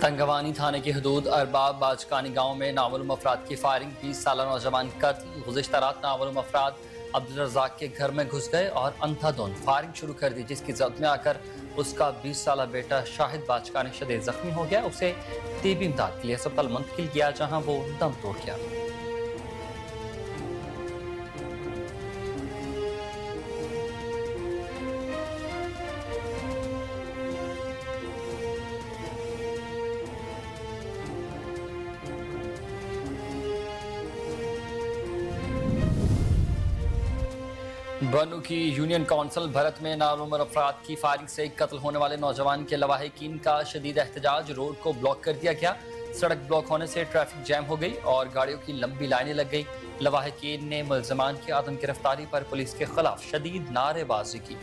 تنگوانی تھانے کی حدود ارباب باجکانی گاؤں میں نامعلوم افراد کی فائرنگ، 20 سالہ نوجوان قتل۔ گزشتہ رات نامعلوم افراد عبدالرزاق کے گھر میں گھس گئے اور اندھا دھند فائرنگ شروع کر دی، جس کی زد میں آ کر اس کا 20 سالہ بیٹا شاہد باجکانی شدید زخمی ہو گیا۔ اسے طبی امداد کے لیے اسپتال منتقل کیا جہاں وہ دم توڑ گیا۔ بنو کی یونین کونسل بھرت میں نامعلوم افراد کی فائرنگ سے قتل ہونے والے نوجوان کے لواحقین کا شدید احتجاج، روڈ کو بلاک کر دیا گیا۔ سڑک بلاک ہونے سے ٹریفک جام ہو گئی اور گاڑیوں کی لمبی لائنیں لگ گئی۔ لواحقین نے ملزمان کی عدم گرفتاری پر پولیس کے خلاف شدید نعرے بازی کی۔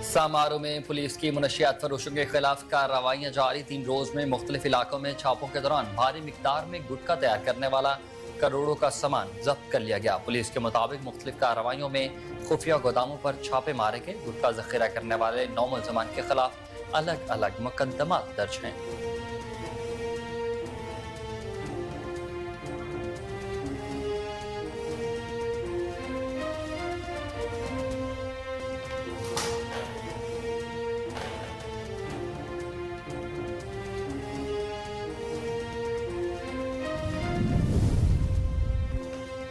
سامارو میں پولیس کی منشیات فروشوں کے خلاف کارروائیاں جاری، 3 روز میں مختلف علاقوں میں چھاپوں کے دوران بھاری مقدار میں گٹکا تیار کرنے والا کروڑوں کا سامان ضبط کر لیا گیا۔ پولیس کے مطابق مختلف کارروائیوں میں خفیہ گوداموں پر چھاپے مارے گئے۔ گٹکا ذخیرہ کرنے والے 9 ملزمان کے خلاف الگ الگ مقدمات درج ہیں۔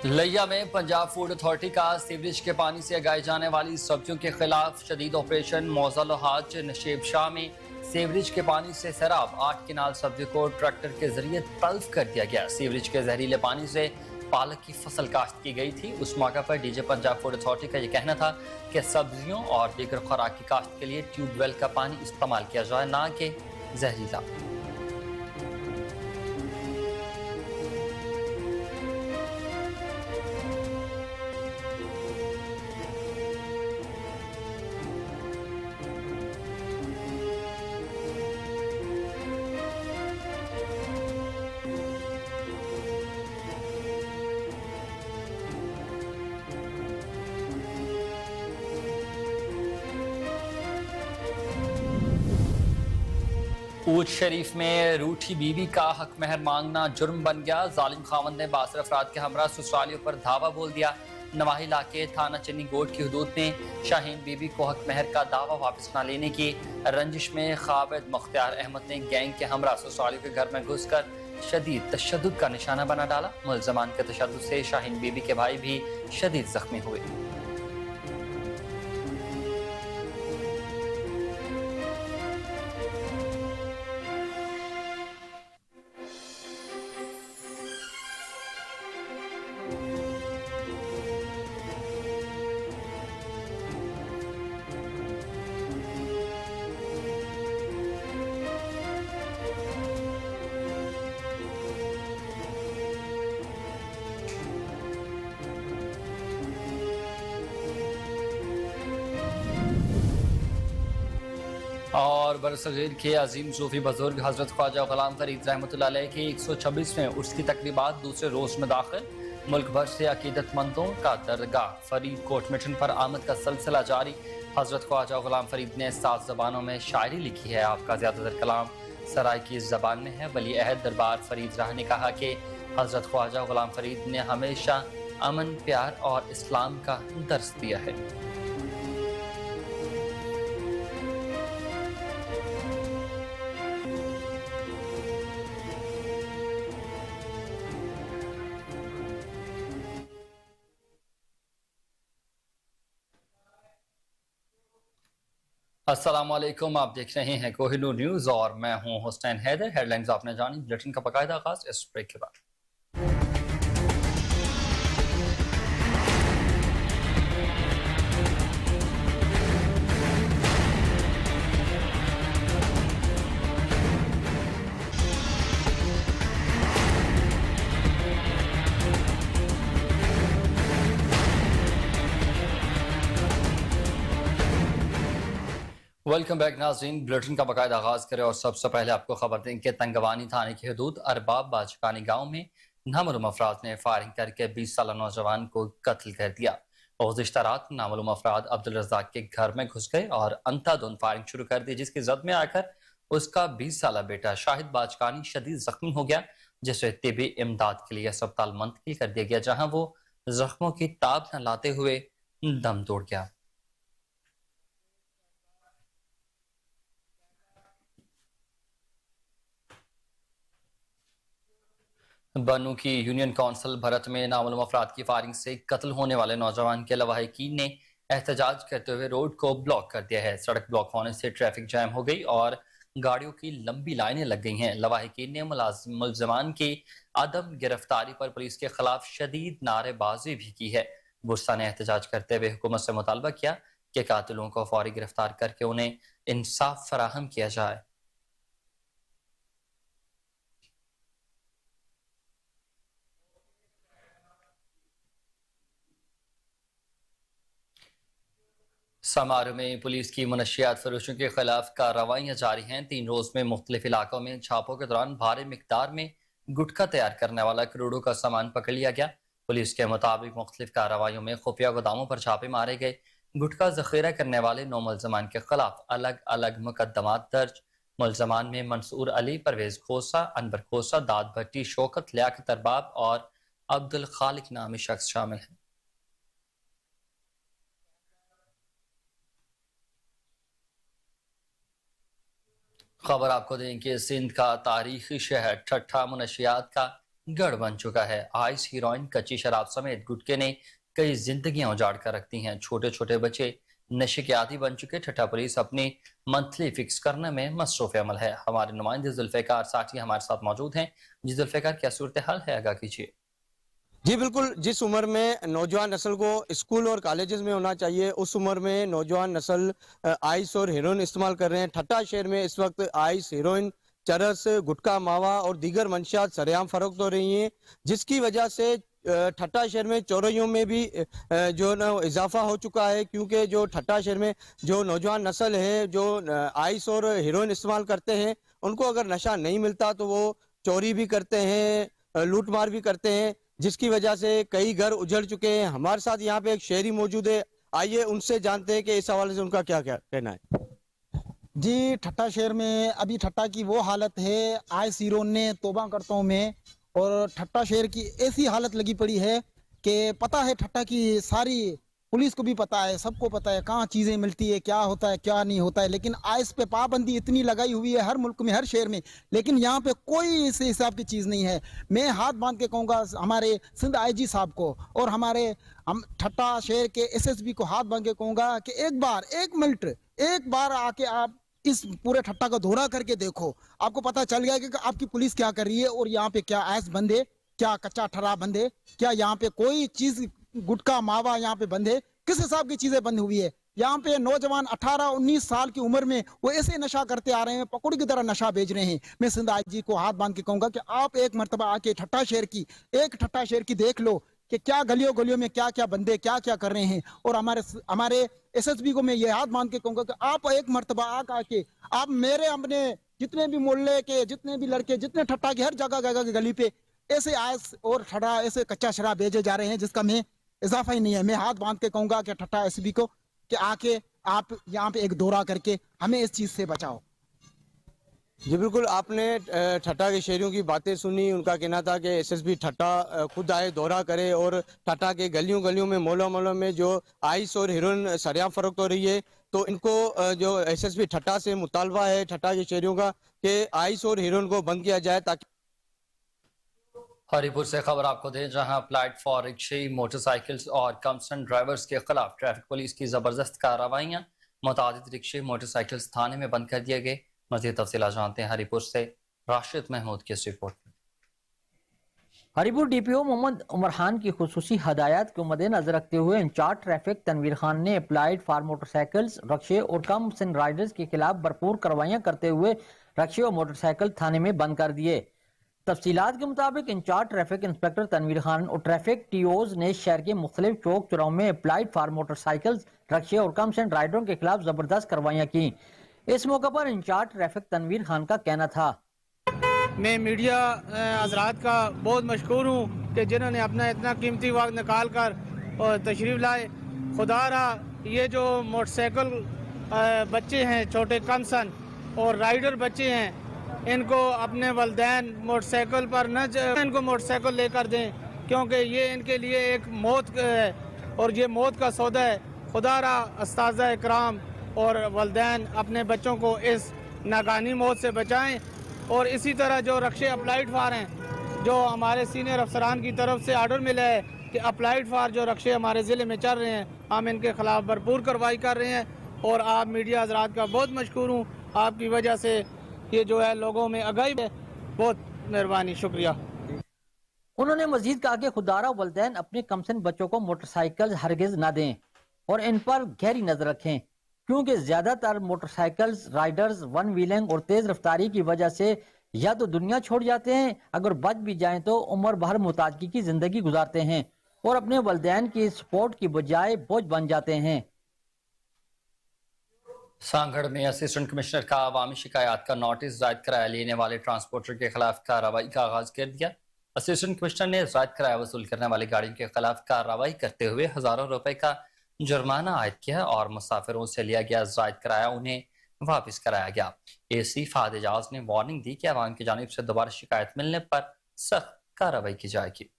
لیا میں پنجاب فوڈ اتھارٹی کا سیوریج کے پانی سے اگائی جانے والی سبزیوں کے خلاف شدید آپریشن۔ موزہ لوہاج نشیب شاہ میں سیوریج کے پانی سے سیراب 8 کنال سبزی کو ٹریکٹر کے ذریعے تلف کر دیا گیا۔ سیوریج کے زہریلے پانی سے پالک کی فصل کاشت کی گئی تھی۔ اس موقع پر D G Punjab food authority کا یہ کہنا تھا کہ سبزیوں اور دیگر خوراک کی کاشت کے لیے ٹیوب ویل کا پانی استعمال کیا جائے، نہ کہ زہریلا۔ اونچ شریف میں روٹھی بیوی کا حق مہر مانگنا جرم بن گیا۔ ظالم خاوند نے 62 افراد کے ہمراہ سسرالیوں پر دھاوا بول دیا۔ نواحی علاقے تھانہ چنی گوٹ کی حدود میں شاہین بیوی کو حق مہر کا دعویٰ واپس نہ لینے کی رنجش میں خاوند مختار احمد نے گینگ کے ہمراہ سسرالیوں کے گھر میں گھس کر شدید تشدد کا نشانہ بنا ڈالا۔ ملزمان کے تشدد سے شاہین بیوی کے بھائی بھی شدید زخمی ہوئے۔ اور برصغیر کے عظیم صوفی بزرگ حضرت خواجہ غلام فرید رحمۃ اللہ علیہ کی 126ویں عرس کی تقریبات دوسرے روز میں داخل۔ ملک بھر سے عقیدت مندوں کا درگاہ فرید کوٹ مٹن پر آمد کا سلسلہ جاری۔ حضرت خواجہ غلام فرید نے 7 زبانوں میں شاعری لکھی ہے۔ آپ کا زیادہ تر کلام سرائے کی زبان میں ہے۔ ولی عہد دربار فرید راہ نے کہا کہ حضرت خواجہ غلام فرید نے ہمیشہ امن، پیار اور اسلام کا درس دیا ہے۔ السلام علیکم، آپ دیکھ رہے ہیں کوہ نور نیوز اور میں ہوں حسین حیدر۔ ہیڈ لائنز آپ نے جانی، بلیٹن کا باقاعدہ آغاز اس بریک کے بعد۔ ویلکم بیک ناظرین، بلیٹن کا باقاعدہ آغاز کرے اور سب سے پہلے آپ کو خبر دیں کہ تنگوانی تھانے کی حدود ارباب باجکانی گاؤں میں نامعلوم افراد نے فائرنگ کر کے 20 سالہ نوجوان کو قتل کر دیا۔ गुज़िश्ता रात नामालूम अफराद अब्दुल रज़ाक के घर में घुस गए और अंधाधुंध फायरिंग शुरू कर दी, जिसकी जद में आकर उसका 20 साला बेटा शाहिद बाजकानी शदीद जख्मी हो गया, जिसे तिबी इमदाद के लिए अस्पताल मुंतकिल कर दिया गया, जहां वो जख्मों की ताब न लाते हुए दम तोड़ गया। बनू की यूनियन काउंसिल भरत में नामालूम अफराद की फायरिंग से कत्ल होने वाले नौजवान के लवाहिकीन ने एहतजाज करते हुए रोड को ब्लॉक कर दिया है। सड़क ब्लॉक होने से ट्रैफिक जैम हो गई और गाड़ियों की लंबी लाइनें लग गई हैं। लवाहिकीन ने मुलजमान की अदम गिरफ्तारी पर पुलिस के खिलाफ शदीद नारेबाजी भी की है। गुस्सा ने एहतजाज करते हुए हुकूमत से मुतालबा किया कि कातिलों को फौरी गिरफ्तार करके उन्हें इंसाफ फराहम किया जाए। समारोह में पुलिस की मनशियात फरोशों के खिलाफ कार्रवाइयां जारी हैं। 3 रोज में मुख्तलिफ इलाकों में छापों के दौरान भारी मिकदार में गुटखा तैयार करने वाला करोड़ों का सामान पकड़ लिया गया। पुलिस के मुताबिक मुख्तलिफ कार्रवाइयों में खुफिया गोदामों पर छापे मारे गए। गुटखा जखीरा करने वाले 9 मुलजमान के खिलाफ अलग अलग मुकदमात दर्ज। मुलजमान में मंसूर अली, परवेज खोसा, अनवर खोसा, दाद भट्टी, शौकत, लियाकत अरबाब और अब्दुल खालिक नामी शख्स शामिल हैं। खबर आपको दें कि सिंध का तारीखी शहर ठट्ठा मुनशियात का गढ़ बन चुका है। आइस, हीरोइन, कच्ची शराब समेत गुटके ने कई जिंदगियां उजाड़ कर रखती हैं। छोटे छोटे बच्चे नशे के आदी बन चुके। ठट्ठा पुलिस अपनी मंथली फिक्स करने में मसरूफ अमल है। हमारे नुमाइंदे जुल्फिकार साथी हमारे साथ मौजूद हैं। जी जुल्फिकार, क्या सूरत हाल है, आगाह कीजिए। जी बिल्कुल, जिस उम्र में नौजवान नस्ल को स्कूल और कॉलेजेस में होना चाहिए, उस उम्र में नौजवान नस्ल आइस और हेरोइन इस्तेमाल कर रहे हैं। ठट्ठा शहर में इस वक्त आइस, हेरोइन, चरस, गुटखा, मावा और दीगर मंशियात सरेआम फरोख्त हो रही हैं, जिसकी वजह से ठट्ठा शहर में चौराहियों में भी जो न इजाफा हो चुका है, क्योंकि जो ठट्ठा शहर में जो नौजवान नस्ल है जो आइस और हेरोइन इस्तेमाल करते हैं, उनको अगर नशा नहीं मिलता तो वो चोरी भी करते हैं, लूट मार भी करते हैं, जिसकी वजह से कई घर उजड़ चुके हैं। हमारे साथ यहाँ पे एक शहरी मौजूद है, आइए उनसे जानते हैं कि इस हवाले से उनका क्या क्या कहना है। जी, ठट्ठा शहर में अभी ठट्ठा की वो हालत है, आए सीरों ने तोबा करता हूँ मैं, और ठट्ठा शहर की ऐसी हालत लगी पड़ी है कि पता है ठट्ठा की सारी पुलिस को भी पता है, सबको पता है कहाँ चीज़ें मिलती है, क्या होता है क्या नहीं होता है, लेकिन आइस पे पाबंदी इतनी लगाई हुई है हर मुल्क में, हर शहर में, लेकिन यहाँ पे कोई इस हिसाब की चीज़ नहीं है। मैं हाथ बांध के कहूँगा हमारे सिंध आईजी साहब को और हमारे हम ठट्ठा शहर के एसएसपी को हाथ बांध के कहूँगा कि एक बार आके आप इस पूरे ठट्ठा का दौरा करके देखो, आपको पता चल गया कि आपकी पुलिस क्या कर रही है और यहाँ पे क्या आइस बंद है, क्या कच्चा ठरा बंद है, क्या यहाँ पे कोई चीज गुटखा मावा यहाँ पे बंद है, किस हिसाब की चीजें बंद हुई है। यहाँ पे नौजवान 18-19 साल की उम्र में वो ऐसे नशा करते आ रहे हैं, पकौड़ी की तरह नशा बेच रहे हैं। मैं सिंध आईजी को हाथ बांध के कहूंगा कि आप एक मरतबा आके ठट्ठा शहर की देख लो कि क्या गलियों गलियों में क्या क्या बंदे क्या क्या कर रहे हैं। और हमारे एसएसपी को मैं ये हाथ बांध के कहूंगा कि आप एक मरतबा आके आप मेरे अपने जितने भी मोहल्ले के जितने भी लड़के जितने ठट्ठा की हर जगह की गली पे ऐसे आइस और ठड़ा ऐसे कच्चा शराब भेजे जा रहे हैं जिसका मैं इजाफा ही नहीं है। मैं हाथ बांध के कहूंगा कि ठट्ठा एसपी को कि आके आप यहाँ पे एक दौरा करके हमें इस चीज से बचाओ। जी बिल्कुल, आपने ठट्ठा के शहरियों की बातें सुनी। उनका कहना था कि एसएसपी ठट्ठा खुद आए, दौरा करे और ठट्ठा के गलियों गलियों में मोहल्लों में जो आइस और हेरोइन सरेआम फरोख्त हो रही है, तो इनको जो एसएसपी ठट्ठा से मुतालबा है ठट्ठा के शहरियों का कि आइस और हेरोइन को बंद किया जाए। ताकि हरीपुर से खबर आपको दें, जहां अप्लाइड फॉर रिक्शे, मोटरसाइकिल्स और कमसन ड्राइवर्स के खिलाफ ट्रैफिक पुलिस की जबरदस्त कार्रवाइयां। मुतादिद रिक्शे, मोटरसाइकिल्स थाने में बंद कर दिए गए। मज़ीद तफसीलात जानते हैं हरीपुर से राशिद महमूद की इस रिपोर्ट में। हरीपुर डीपीओ मोहम्मद उमर खान की खुसूसी हदायत को मद्देनजर रखते हुए इंचार्ज ट्रैफिक तनवीर खान ने अप्लाइड फॉर मोटरसाइकिल्स, रक्शे और कम सिन राइडर्स के खिलाफ भरपूर कार्रवाइयां करते हुए रक्शे और मोटरसाइकिल थाने में बंद कर दिए। तफसीलात के मुताबिक incharge traffic inspector Tanveer Khan और ट्रैफिक टीओज ने शहर के मुख्तलिफ चौक चौराहों में अप्लाइड फॉर मोटरसाइकिल्स, रक्शे और कम सिन राइडरों के खिलाफ जबरदस्त कार्रवाइयां की। इस मौके पर इंचार्ज ट्रैफिक तनवीर खान का कहना था, मैं मीडिया हजरात का बहुत मशकूर हूँ कि जिन्होंने अपना इतना कीमती वक्त निकाल कर और तशरीफ़ लाए खुदारा ये जो मोटरसाइकिल बच्चे हैं छोटे कम सन और राइडर बच्चे हैं इनको अपने वलदैन मोटरसाइकिल पर इनको मोटरसाइकिल लेकर दें क्योंकि ये इनके लिए एक मौत है और ये मौत का सौदा है। खुदारा उस्ताज़ा इकराम और वलदैन अपने बच्चों को इस नाकानी मौत से बचाएं और इसी तरह जो रक्शे अप्लाइड फार हैं जो हमारे सीनियर अफसरान की तरफ से आर्डर मिला है कि अप्लाइड फार जो रक्शे हमारे ज़िले में चल रहे हैं हम इनके ख़िलाफ़ भरपूर कार्रवाई कर रहे हैं और आप मीडिया हज़रात का बहुत मशकूर हूँ। आपकी वजह से ये जो है लोगों में आगाही है। बहुत मेहरबानी, शुक्रिया। उन्होंने मजीद कहा कि खुदारा वलदैन अपने कमसिन बच्चों को मोटरसाइकिल हरगिज ना दें और इन पर गहरी नजर रखें क्योंकि ज्यादातर मोटरसाइकिल राइडर्स वन व्हीलिंग और तेज रफ्तारी की वजह से या तो दुनिया छोड़ जाते हैं, अगर बच भी जाएं तो उम्र भर मुताजगी की जिंदगी गुजारते हैं और अपने वलदैन की सपोर्ट की बजाय बोझ बन जाते हैं। सांगड़ में असिस्टेंट कमिश्नर का अवामी शिकायत का नोटिस जायद किराया लेने वाले ट्रांसपोर्टर के खिलाफ कार्रवाई का आगाज कर दिया। असिस्टेंट कमिश्नर ने जायद किराया वसूल करने वाली गाड़ियों के खिलाफ कार्रवाई करते हुए हजारों रुपए का जुर्माना आयद किया और मुसाफिरों से लिया गया जायद किराया उन्हें वापस कराया गया। एसी फाद एजाज ने वार्निंग दी कि अवाम की जानिब से दोबारा शिकायत मिलने पर सख्त कार्रवाई की जाएगी।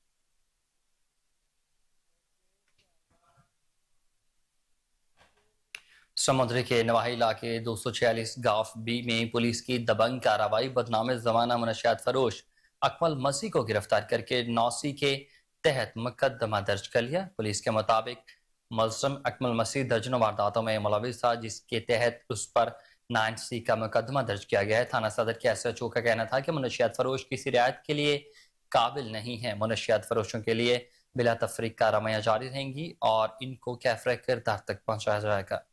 समुद्री के नवाही इलाके 246 गाफ बी में पुलिस की दबंग कार्रवाई बदनाम जमाना मनशियात फरोश अकमल मसीह को गिरफ्तार करके 9C के तहत मुकदमा दर्ज कर लिया। पुलिस के मुताबिक मुलजिम अकमल मसीह दर्जनों वारदातों में मुलविस था जिसके तहत उस पर 9C का मुकदमा दर्ज किया गया है। थाना सदर के SHO का कहना था कि मनशियात फरोश किसी रियायत के लिए काबिल नहीं है। मनशियात फरोशों के लिए बिला तफरीक कार्रवाइयां जारी रहेंगी और इनको कैफरे किरदार तक पहुंचाया जाएगा।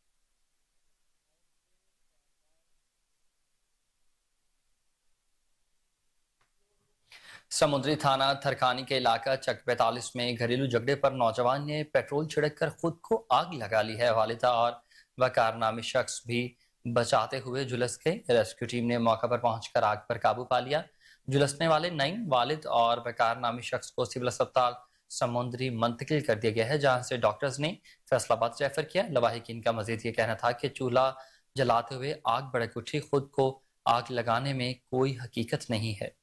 समुद्री थाना थरखानी के इलाका चक 45 में घरेलू झगड़े पर नौजवान ने पेट्रोल छिड़क कर खुद को आग लगा ली है। वालिदा और वकार नामी शख्स भी बचाते हुए झुलस गए। रेस्क्यू टीम ने मौका पर पहुंचकर आग पर काबू पा लिया। झुलसने वाले नईम, वालिद और वकार नामी शख्स को सिविल अस्पताल समुद्री मुंतकिल कर दिया गया है जहां से डॉक्टर्स ने फैसलाबाद रेफर किया। लवाहिकीन का मजीद ये कहना था कि चूल्हा जलाते हुए आग भड़क उठी, खुद को आग लगाने में कोई हकीकत नहीं है।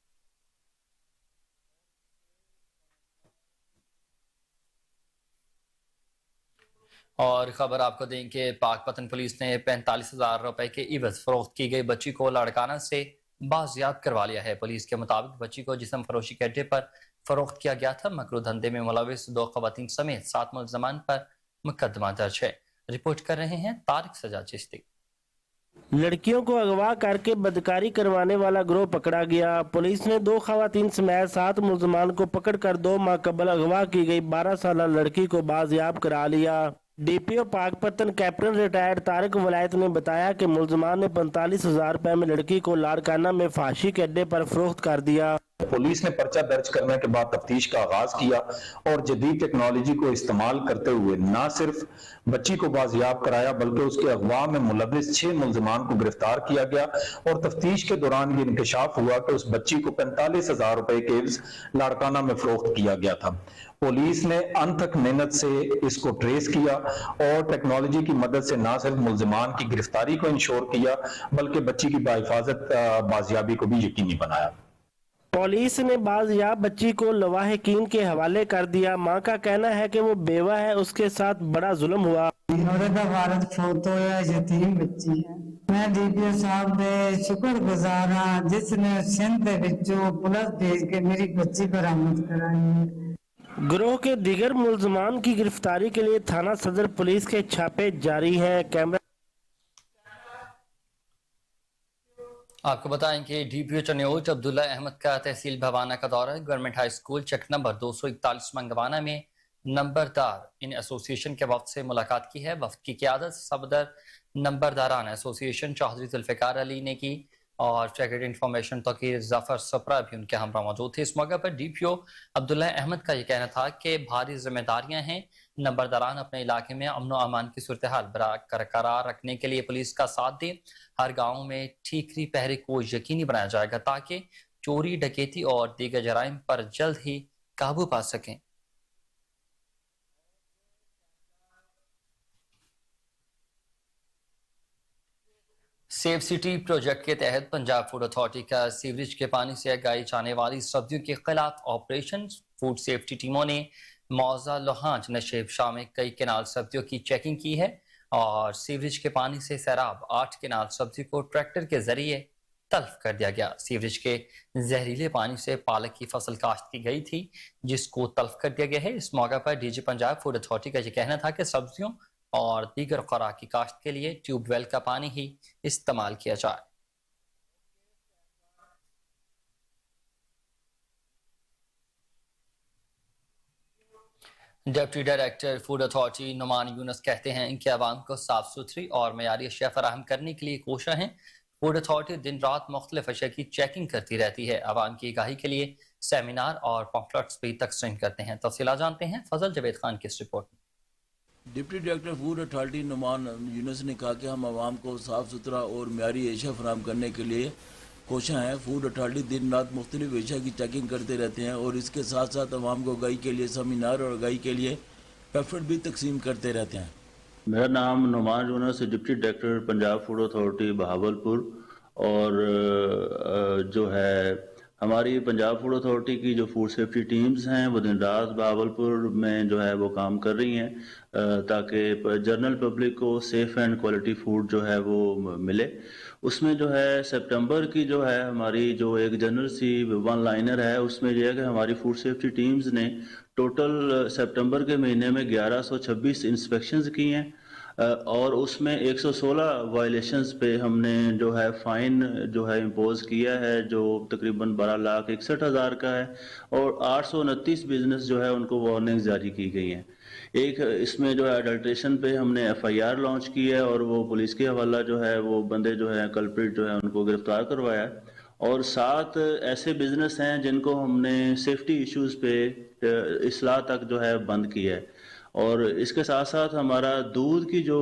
और खबर आपको दें कि पाकपतन पुलिस ने 45,000 रुपए के इवज फरोख्त की गई बच्ची को लाड़काना से बाजियाब करवा लिया है। पुलिस के मुताबिक बच्ची को जिस्म फरोशी के अड्डे पर फरोख्त किया गया था। मकरू धंधे में मुलविस 2 खवातीन समेत 7 मुलजमान पर मुकदमा दर्ज है। रिपोर्ट कर रहे हैं तारिक सजा चिश्ती। लड़कियों को अगवा करके बदकारी करवाने वाला गिरोह पकड़ा गया। पुलिस ने 2 खवातीन समेत 7 मुलजमान को पकड़कर 2 माह कबल अगवा की गई 12 साल लड़की को बाजियाब करा लिया। DPO Pakpattan captain retired Tariq Walayat ने बताया कि मुलजमान ने 45,000 रुपए में लड़की को लाड़काना में फांसी के अड्डे पर फरोख्त कर दिया। पुलिस ने पर्चा दर्ज करने के बाद तफ्तीश का आगाज किया और जदीद टेक्नोलॉजी को इस्तेमाल करते हुए न सिर्फ बच्ची को बाजियाब कराया बल्कि उसके अगवा में मुलविस 6 मुलजमान को गिरफ्तार किया गया और तफ्तीश के दौरान ये इंकशाफ हुआ कि उस बच्ची को 45,000 रुपए के लाड़काना में फरोख्त किया गया था। पुलिस ने अनथक मेहनत से इसको ट्रेस किया और टेक्नोलॉजी की मदद से न सिर्फ मुलजमान की गिरफ्तारी को इंश्योर किया बल्कि बच्ची की बाहिफाजत बाजियाबी को भी यकीनी बनाया। पुलिस ने बाजियाब बच्ची को लवाहिकीन के हवाले कर दिया। मां का कहना है कि वो बेवा है, उसके साथ बड़ा जुल्म हुआ। भारत फोटो है यतीम बच्ची है। मैं DPO साहब दे शुक्रगुजार हाँ जिसने सिंध दे विचों पुलिस भेज के मेरी बच्ची बरामद कराई है। गिरोह के दीगर मुलजमान की गिरफ्तारी के लिए थाना सदर पुलिस के छापे जारी है। कैमरा आपको बताएं कि DPO चन्योट अब्दुल्ला अहमद का तहसील भवाना का दौरा है। गवर्नमेंट हाई स्कूल चेक नंबर 241 मंगवाना में नंबरदार इन एसोसिएशन के वफ्द से मुलाकात की है। वफ्द की क़यादत सफदर नंबरदारान एसोसिएशन चौधरी जुल्फ़िकार अली ने की और सेक्रेटरी इंफॉर्मेशन तौकीर जफर सपरा भी उनके हमरा मौजूद थे। इस मौके पर DPO अब्दुल्ला अहमद का ये कहना था कि भारी जिम्मेदारियां हैं। नंबरदारान अपने इलाके में अमन और अमान की सूरत हाल बरकरार रखने के लिए पुलिस का साथ दें। हर गाँव में ठीकरी पहरे को यकीनी बनाया जाएगा ताकि चोरी, डकैती और दीगर जराइम पर जल्द ही काबू पा सकें। सेव सिटी प्रोजेक्ट के तहत पंजाब फूड अथॉरिटी का सीवरेज के पानी से उगाई जाने वाली सब्जियों के खिलाफ ऑपरेशन फूड सेफ्टी टीमों ने मौजा लोहांज नशेब शाह में कई केनाल सब्जियों की चेकिंग की है और सीवरेज के पानी से सैराब 8 केनाल सब्जी को ट्रैक्टर के जरिए तल्फ कर दिया गया। सीवरेज के जहरीले पानी से पालक की फसल काश्त की गई थी जिसको तल्फ कर दिया गया है। इस मौके पर डीजी पंजाब फूड अथॉरिटी का यह कहना था कि सब्जियों और दीगर खुराक की काश्त के लिए ट्यूबवेल का पानी ही इस्तेमाल किया जाए। Deputy director food authority Numan Younus कहते हैं कि आवाम को साफ सुथरी और मयारी अशिया फराहम करने के लिए कोशिश हैं। फूड अथॉरिटी दिन रात मुख्तलिफ अशिया की चेकिंग करती रहती है। आवाम की आगाही के लिए सेमिनार और पॉम्फलेट्स भी तकसीम करते हैं। तफसीलात जानते हैं फजल जवेद खान की इस रिपोर्ट में। Deputy director food authority Numan Younus ने कहा कि हम आवाम को साफ़ सुथरा और म्यारी एशिया फराहम करने के लिए कोशिश हैं। फूड अथॉरिटी दिन रात मुख्तलिफ एशिया की चेकिंग करते रहते हैं और इसके साथ साथ आवाम को आगाही के लिए सेमिनार और आगाही के लिए पैफलेट भी तकसीम करते रहते हैं। मेरा नाम Numan Younus, deputy director Punjab food authority Bahawalpur. और जो है हमारी पंजाब फूड अथॉरिटी की जो फूड सेफ्टी टीम्स हैं वो दिन रात बहावलपुर में जो है वो काम कर रही हैं ताकि जनरल पब्लिक को सेफ एंड क्वालिटी फूड जो है वो मिले। उसमें जो है सितंबर की जो है हमारी जो एक जनरल सी वन लाइनर है उसमें यह है कि हमारी फूड सेफ्टी टीम्स ने टोटल सितंबर के महीने में 1126 इंस्पेक्शंस की हैं और उसमें 116 वायलेशंस पे हमने जो है फ़ाइन जो है इम्पोज किया है जो तकरीबन 12,61,000 का है और 829 बिजनेस जो है उनको वार्निंग जारी की गई हैं। एक इसमें जो है अडल्ट्रेशन पे हमने FIR लॉन्च की है और वो पुलिस के हवाला जो है वो बंदे जो है कल्प्रिट जो है उनको गिरफ्तार करवाया है। और 7 ऐसे बिजनेस हैं जिनको हमने सेफ्टी इश्यूज़ पे इस्लाह तक जो है बंद किया है। और इसके साथ साथ हमारा दूध की जो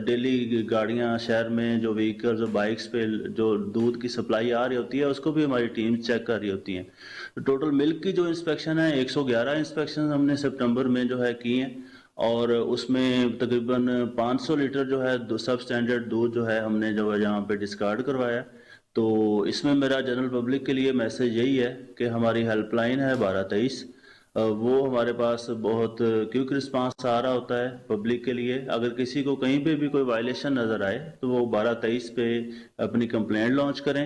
डेली गाड़ियां शहर में जो व्हीकल्स और बाइक्स पे जो दूध की सप्लाई आ रही होती है उसको भी हमारी टीम चेक कर रही होती हैं। तो टोटल मिल्क की जो इंस्पेक्शन है 111 इंस्पेक्शन हमने सितंबर में जो है की हैं और उसमें तकरीबन 500 लीटर जो है सब स्टैंडर्ड दूध जो है हमने जो है यहाँ पे डिस्कार्ड करवाया। तो इसमें मेरा जनरल पब्लिक के लिए मैसेज यही है कि हमारी हेल्पलाइन है 1223, वो हमारे पास बहुत क्विक रिस्पांस आ रहा होता है पब्लिक के लिए। अगर किसी को कहीं पे भी कोई वायलेशन नज़र आए तो वो 1223 पे अपनी कंप्लेंट लॉन्च करें।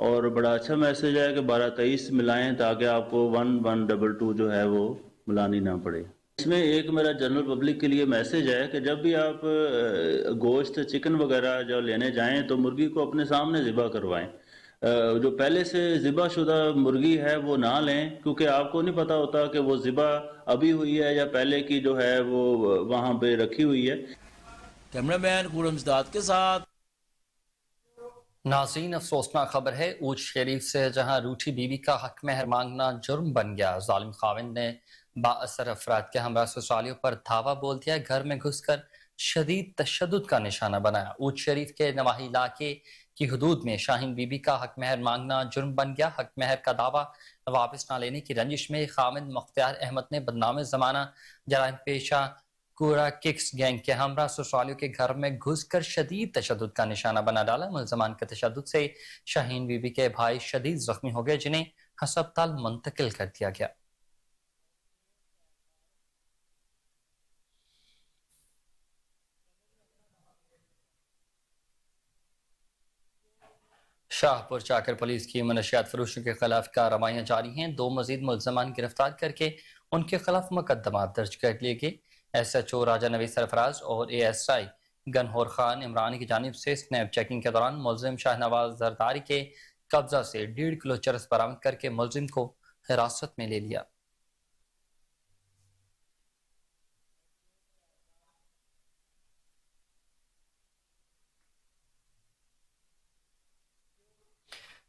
और बड़ा अच्छा मैसेज है कि 1223 मिलाएं ताकि आपको 1122 जो है वो मिलानी ना पड़े। इसमें एक मेरा जनरल पब्लिक के लिए मैसेज है कि जब भी आप गोश्त चिकन वगैरह जो लेने जाएं तो मुर्गी को अपने सामने ज़िबा करवाएं। जो पहले से ज़िबा शुदा मुर्गी है वो ना लें क्योंकि आपको नहीं पता होता कि वो ज़िबा अभी हुई है या पहले की जो है वो वहाँ पे रखी हुई है। कैमरामैन खुरम इस्दाद के साथ। नाज़रीन, अफसोसनाक खबर है ऊज शरीफ से जहां रूठी बीवी का हक महर मांगना जुर्म बन गया। जालिम खाविंद ने बाअसर अफराद के हमरा ससुरालियों पर धावा बोल दिया, घर में घुसकर शदीद तशद्दुद का निशाना बनाया। ऊज शरीफ के नवाही इलाके की हदूद में शाहीन बीबी का हक महर मांगना जुर्म बन गया। हक महर का दावा वापस न लेने की रंजिश में खाविंद मुख्तियार अहमद ने बदनामे ज़माना जराइम पेशा कूड़ा किक्स गैंग के हमरा ससुरालियों के घर में घुसकर शदीद तशद्दुद का निशाना बना डाला। मुल्ज़मान के तशद्दुद से शाहीन बीबी के भाई शदीद जख्मी हो गए जिन्हें हस्पताल मुंतकिल कर दिया गया। शाहपुर चाकर पुलिस की मनशियात फरोशों के खिलाफ कार्रवाइयां जारी हैं। 2 मजीद मुल्ज़मान गिरफ्तार करके उनके खिलाफ मुकदमा दर्ज कर लिए गए। SHO राजा नवी सरफराज और ASI गनहोर खान इमरानी की जानिब से स्नैप चेकिंग के दौरान मुल्जिम शाहनवाज जरदारी के कब्जा से 1.5 किलो चरस बरामद करके मुल्जिम को हिरासत में ले लिया।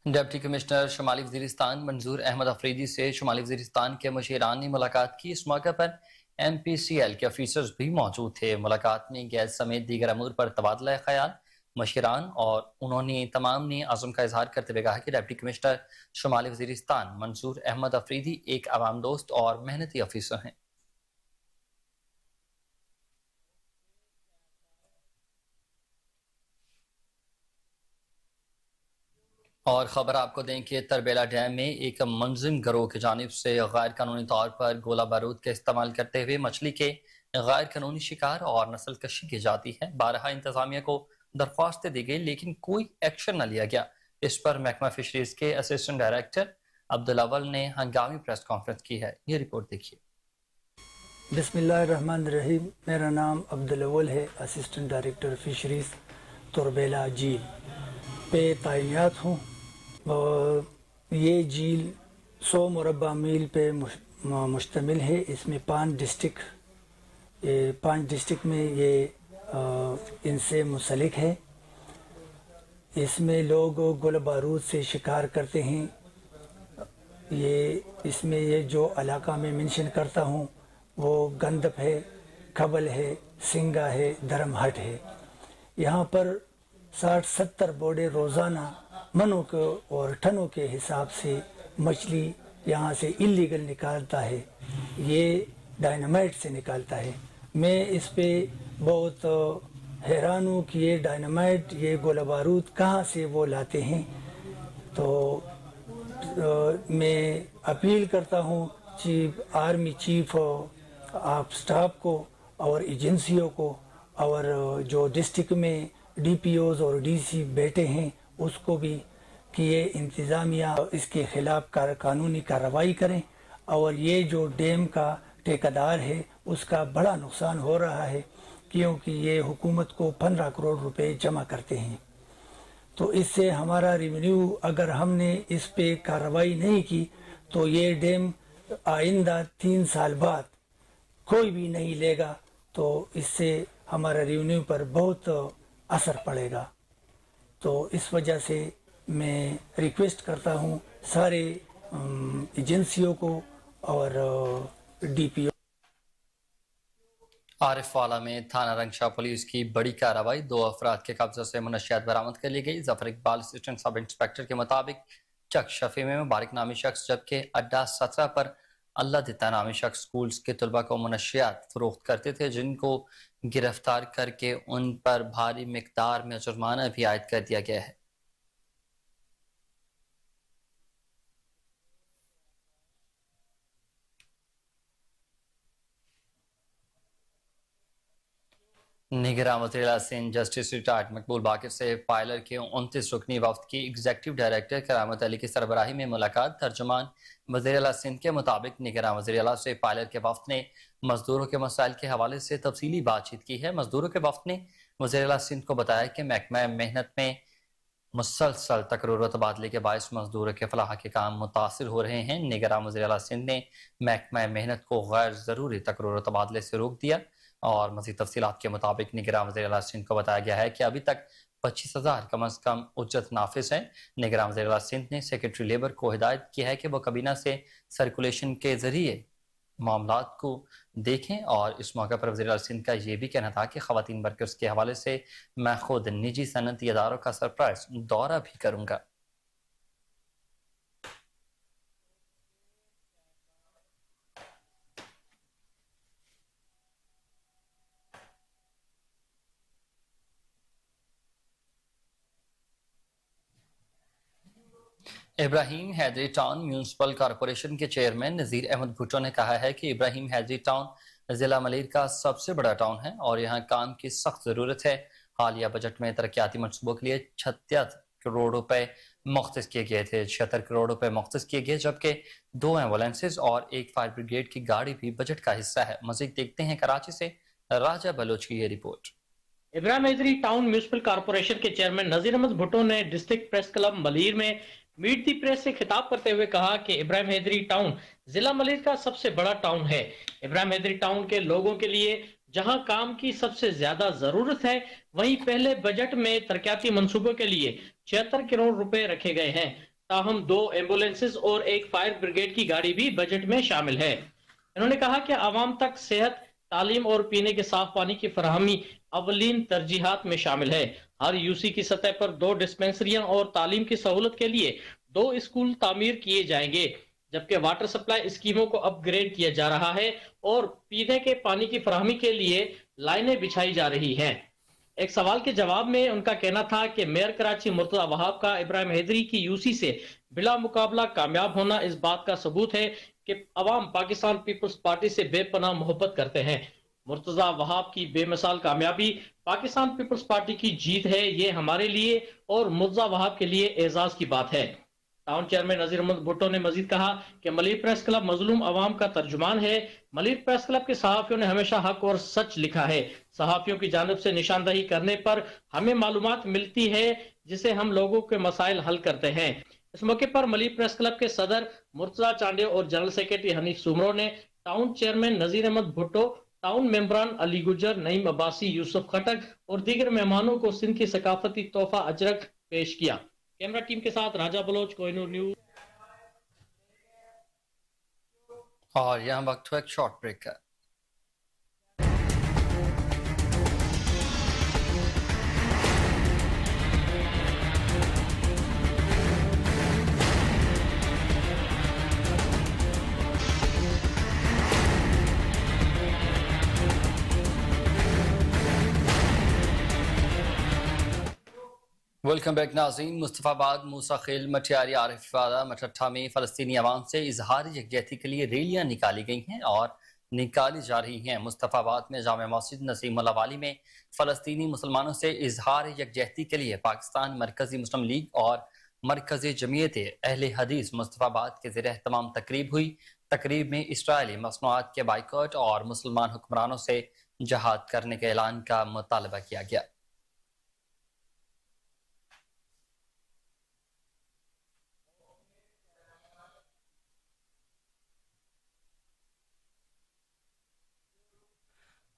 डिप्टी कमिश्नर शुमाली वज़ीरिस्तान मंजूर अहमद अफरीदी से शुमाली वज़ीरिस्तान के मुशीरान ने मुलाकात की। इस मौके पर MPCL के ऑफिसर्स भी मौजूद थे। मुलाकात में गैस समेत दीगर अमूर पर तबादला ख्याल मुशीरान और उन्होंने तमाम ने आज़म का इजहार करते हुए कहा कि डिप्टी कमिश्नर शुमाली वज़ीरिस्तान मंजूर अहमद अफरीदी एक आवाम दोस्त और मेहनती ऑफिसर हैं। اور خبر آپ کو دیں کہ تربیلا ڈیم میں ایک منظم گروہ کی جانب سے غیر قانونی طور پر گولہ بارود کا استعمال کرتے ہوئے مچھلی کے غیر قانونی شکار اور نسل کشی کی جاتی ہے۔ بارہا انتظامیہ کو درخواستیں دی گئی لیکن کوئی ایکشن نہ لیا گیا۔ اس پر محکمہ فشریز کے اسسٹنٹ ڈائریکٹر عبدالاول نے ہنگامی پریس کانفرنس کی ہے۔ یہ رپورٹ دیکھیے۔ بسم اللہ الرحمن الرحیم، میرا نام عبدالاول ہے، اسسٹنٹ ڈائریکٹر فشریز تربیلا جھیل پہ تعینات ہوں۔ اور یہ جھیل 100 مربع میل پہ مشتمل ہے۔ اس میں 5 ڈسٹرکٹ میں یہ ان سے منسلک ہے۔ اس میں لوگ گولہ بارود سے شکار کرتے ہیں۔ اس میں یہ جو علاقہ میں منشن کرتا ہوں وہ گندپ ہے، کھبل ہے، سنگا ہے، دھرم ہٹ ہے۔ یہاں پر 60-70 بوڑے روزانہ منوں کے اور ٹنوں کے حساب سے مچھلی یہاں سے اللیگل نکالتا ہے۔ یہ ڈائنامائٹ سے نکالتا ہے۔ میں اس پہ بہت حیران ہوں کہ یہ ڈائنامائٹ، یہ گولہ بارود کہاں سے وہ لاتے ہیں۔ تو میں اپیل کرتا ہوں آرمی چیف آف سٹاف کو اور ایجنسیوں کو اور جو ڈسٹرکٹ میں ڈی پی اوز اور ڈی سی بیٹے ہیں اس کو بھی کہ یہ انتظامیہ اس کے خلاف قانونی کارروائی کریں۔ اور یہ جو ڈیم کا ٹھیکیدار ہے اس کا بڑا نقصان ہو رہا ہے کیونکہ یہ حکومت کو 15 کروڑ روپے جمع کرتے ہیں۔ تو اس سے ہمارا ریونیو، اگر ہم نے اس پہ کارروائی نہیں کی تو یہ ڈیم آئندہ 3 سال بعد کوئی بھی نہیں لے گا، تو اس سے ہمارا ریونیو پر بہت اثر پڑے گا۔ تو اس وجہ سے میں ریکویسٹ کرتا ہوں سارے ایجنسیوں کو اور ڈی پی او۔ عارف والا میں تھانہ رنگشاہ پولیس کی بڑی کارروائی، 2 افراد کے قبضے سے منشیات برآمد کر لی گئی۔ ظفر اقبال اسسٹنٹ سب انسپکٹر کے مطابق چک شفیع میں مبارک نامی شخص، جبکہ اڈا 17 پر اللہ دتا نامی شخص سکولز کے طلبہ کو منشیات فروخت کرتے تھے، جن کو گرفتار کر کے ان پر بھاری مقدار میں جرمانہ بھی عائد کر دیا گیا ہے۔ نگراں وزیر اعلیٰ سندھ جسٹس ریٹائرڈ مقبول باقر سے پائلر کے 29 رکنی وفد کی ایگزیکٹو ڈائریکٹر کرامت علی کی سربراہی میں ملاقات۔ ترجمان وزیر اعلیٰ سندھ کے مطابق نگراں وزیر اعلیٰ سے پائلر کے وفد نے مزدوروں کے مسائل کے حوالے سے تفصیلی بات چیت کی ہے۔ مزدوروں کے وفد نے وزیر اعلیٰ سندھ کو بتایا کہ محکمہ محنت میں مسلسل تقرر و تبادلے کے باعث مزدوروں کے فلاح کے کام متاثر ہو رہے ہیں۔ نگراں وزیر اعلیٰ سندھ نے محکمہ محنت کو غیر ضروری تقرر و تبادلے سے روک دیا، اور مزید تفصیلات کے مطابق نگراں وزیر اعلیٰ سندھ کو بتایا گیا ہے کہ ابھی تک 25,000 کم از کم اجرت نافذ ہیں۔ نگراں وزیر اعلیٰ سندھ نے سیکرٹری لیبر کو ہدایت کی ہے کہ وہ کابینہ سے سرکولیشن کے ذریعے معاملات کو دیکھیں، اور اس موقع پر وزیر اعلیٰ سندھ کا یہ بھی کہنا تھا کہ خواتین ورکرز کے حوالے سے میں خود نجی صنعتی اداروں کا سرپرائز دورہ بھی کروں گا۔ ابراہیم حیدری ٹاؤن میونسپل کارپوریشن کے چیئرمین نذیر احمد بھٹو نے کہا ہے کہ ابراہیم حیدری ٹاؤن ضلع ملیر کا سب سے بڑا ٹاؤن ہے اور یہاں کام کی سخت ضرورت ہے۔ حالیہ بجٹ میں ترقیاتی منصوبوں کے لیے 76 کروڑ روپے مختص کیے گئے تھے، 76 کروڑ روپے مختص کیے گئے، جبکہ 2 ایمبولینسز اور 1 فائر بریگیڈ کی گاڑی بھی بجٹ کا حصہ ہے۔ مزید دیکھتے ہیں کراچی سے راجہ بلوچ کی یہ رپورٹ۔ ابراہیم حیدری ٹاؤن میونسپل کارپوریشن کے چیئرمین نذیر احمد بھٹو نے ڈسٹرکٹ پریس کلب ملیر میں میٹ دی پریس سے خطاب کرتے ہوئے کہا کہ ابراہیم حیدری ٹاؤن ضلع ملیر کا سب سے بڑا ٹاؤن ہے۔ ابراہیم حیدری ٹاؤن کے لوگوں کے لیے جہاں کام کی سب سے زیادہ ضرورت ہے، وہیں پہلے بجٹ میں ترقیاتی منصوبوں کے لیے 76 کروڑ روپے رکھے گئے ہیں، تاہم 2 ایمبولینسز اور 1 فائر بریگیڈ کی گاڑی بھی بجٹ میں شامل ہے۔ انہوں نے کہا کہ عوام تک صحت، تعلیم اور پینے کے صاف پانی کی فراہمی اولین ترجیحات میں شامل ہے۔ ہر یو سی کی سطح پر 2 ڈسپنسریاں اور تعلیم کی سہولت کے لیے 2 اسکول تعمیر کیے جائیں گے، جبکہ واٹر سپلائی اسکیموں کو اپ گریڈ کیا جا رہا ہے اور پینے کے پانی کی فراہمی کے لیے لائنیں بچھائی جا رہی ہیں۔ एक सवाल के जवाब में उनका कहना था कि मेयर कराची मुर्तजा वहाब का इब्राहिम हैदरी की यूसी से बिला मुकाबला कामयाब होना इस बात का सबूत है कि अवाम पाकिस्तान पीपल्स पार्टी से बेपनाह मोहब्बत करते हैं। मुर्तजा वहाब की बेमिसाल कामयाबी पाकिस्तान पीपल्स पार्टी की जीत है। ये हमारे लिए और मुर्तजा वहाब के लिए एजाज की बात है। टाउन चेयरमैन नजीर अहमद भुट्टो ने मजीद कहा कि मलिर प्रेस क्लब मजलूम अवाम का तर्जुमान है। मलिर प्रेस क्लब के सहाफियों ने हमेशा हक और सच लिखा है। सहाफियों की जानिब से निशानदही करने पर हमें मालूमात मिलती है जिसे हम लोगों के मसाइल हल करते हैं। इस मौके पर मलिर प्रेस क्लब के सदर मुर्तजा चांडे और जनरल सेक्रेटरी हनीफ सुमरो ने town chairman Nazir Ahmad Bhutto, town मेंबरान Ali गुजर, नईम अब्बासी, यूसुफ खटक और दीगर मेहमानों को सिंध की सकाफती तोहफा अजरक पेश किया। कैमरा टीम के साथ राजा बलोच, कोहिनूर न्यूज। और यहाँ वक्त हुआ एक शॉर्ट ब्रेक का। वेलकम बैक नाज़रीन। मुस्तफ़ाबाद, मूसा खेल, मटियारी, आरिफवादा, मठट्ठा में फ़लस्तीनी अवाम से इजहार यकजहती के लिए रैलियाँ निकाली गई हैं और निकाली जा रही हैं। मुस्तफ़ाबाद में जामे मस्जिद नसीमुल्लाह वाली में फ़लस्तीनी मुसलमानों से इजहार यकजहती के लिए पाकिस्तान मरकज़ी मुस्लिम लीग और मरकज़ी जमीयत अहले हदीस मुस्तफ़ाबाद के ज़रिए तमाम तकरीब हुई। तकरीब में इसराइली मसनूआत के बाइकॉट और मुसलमान हुक्मरानों से जहाद करने के ऐलान का मुतालबा किया गया।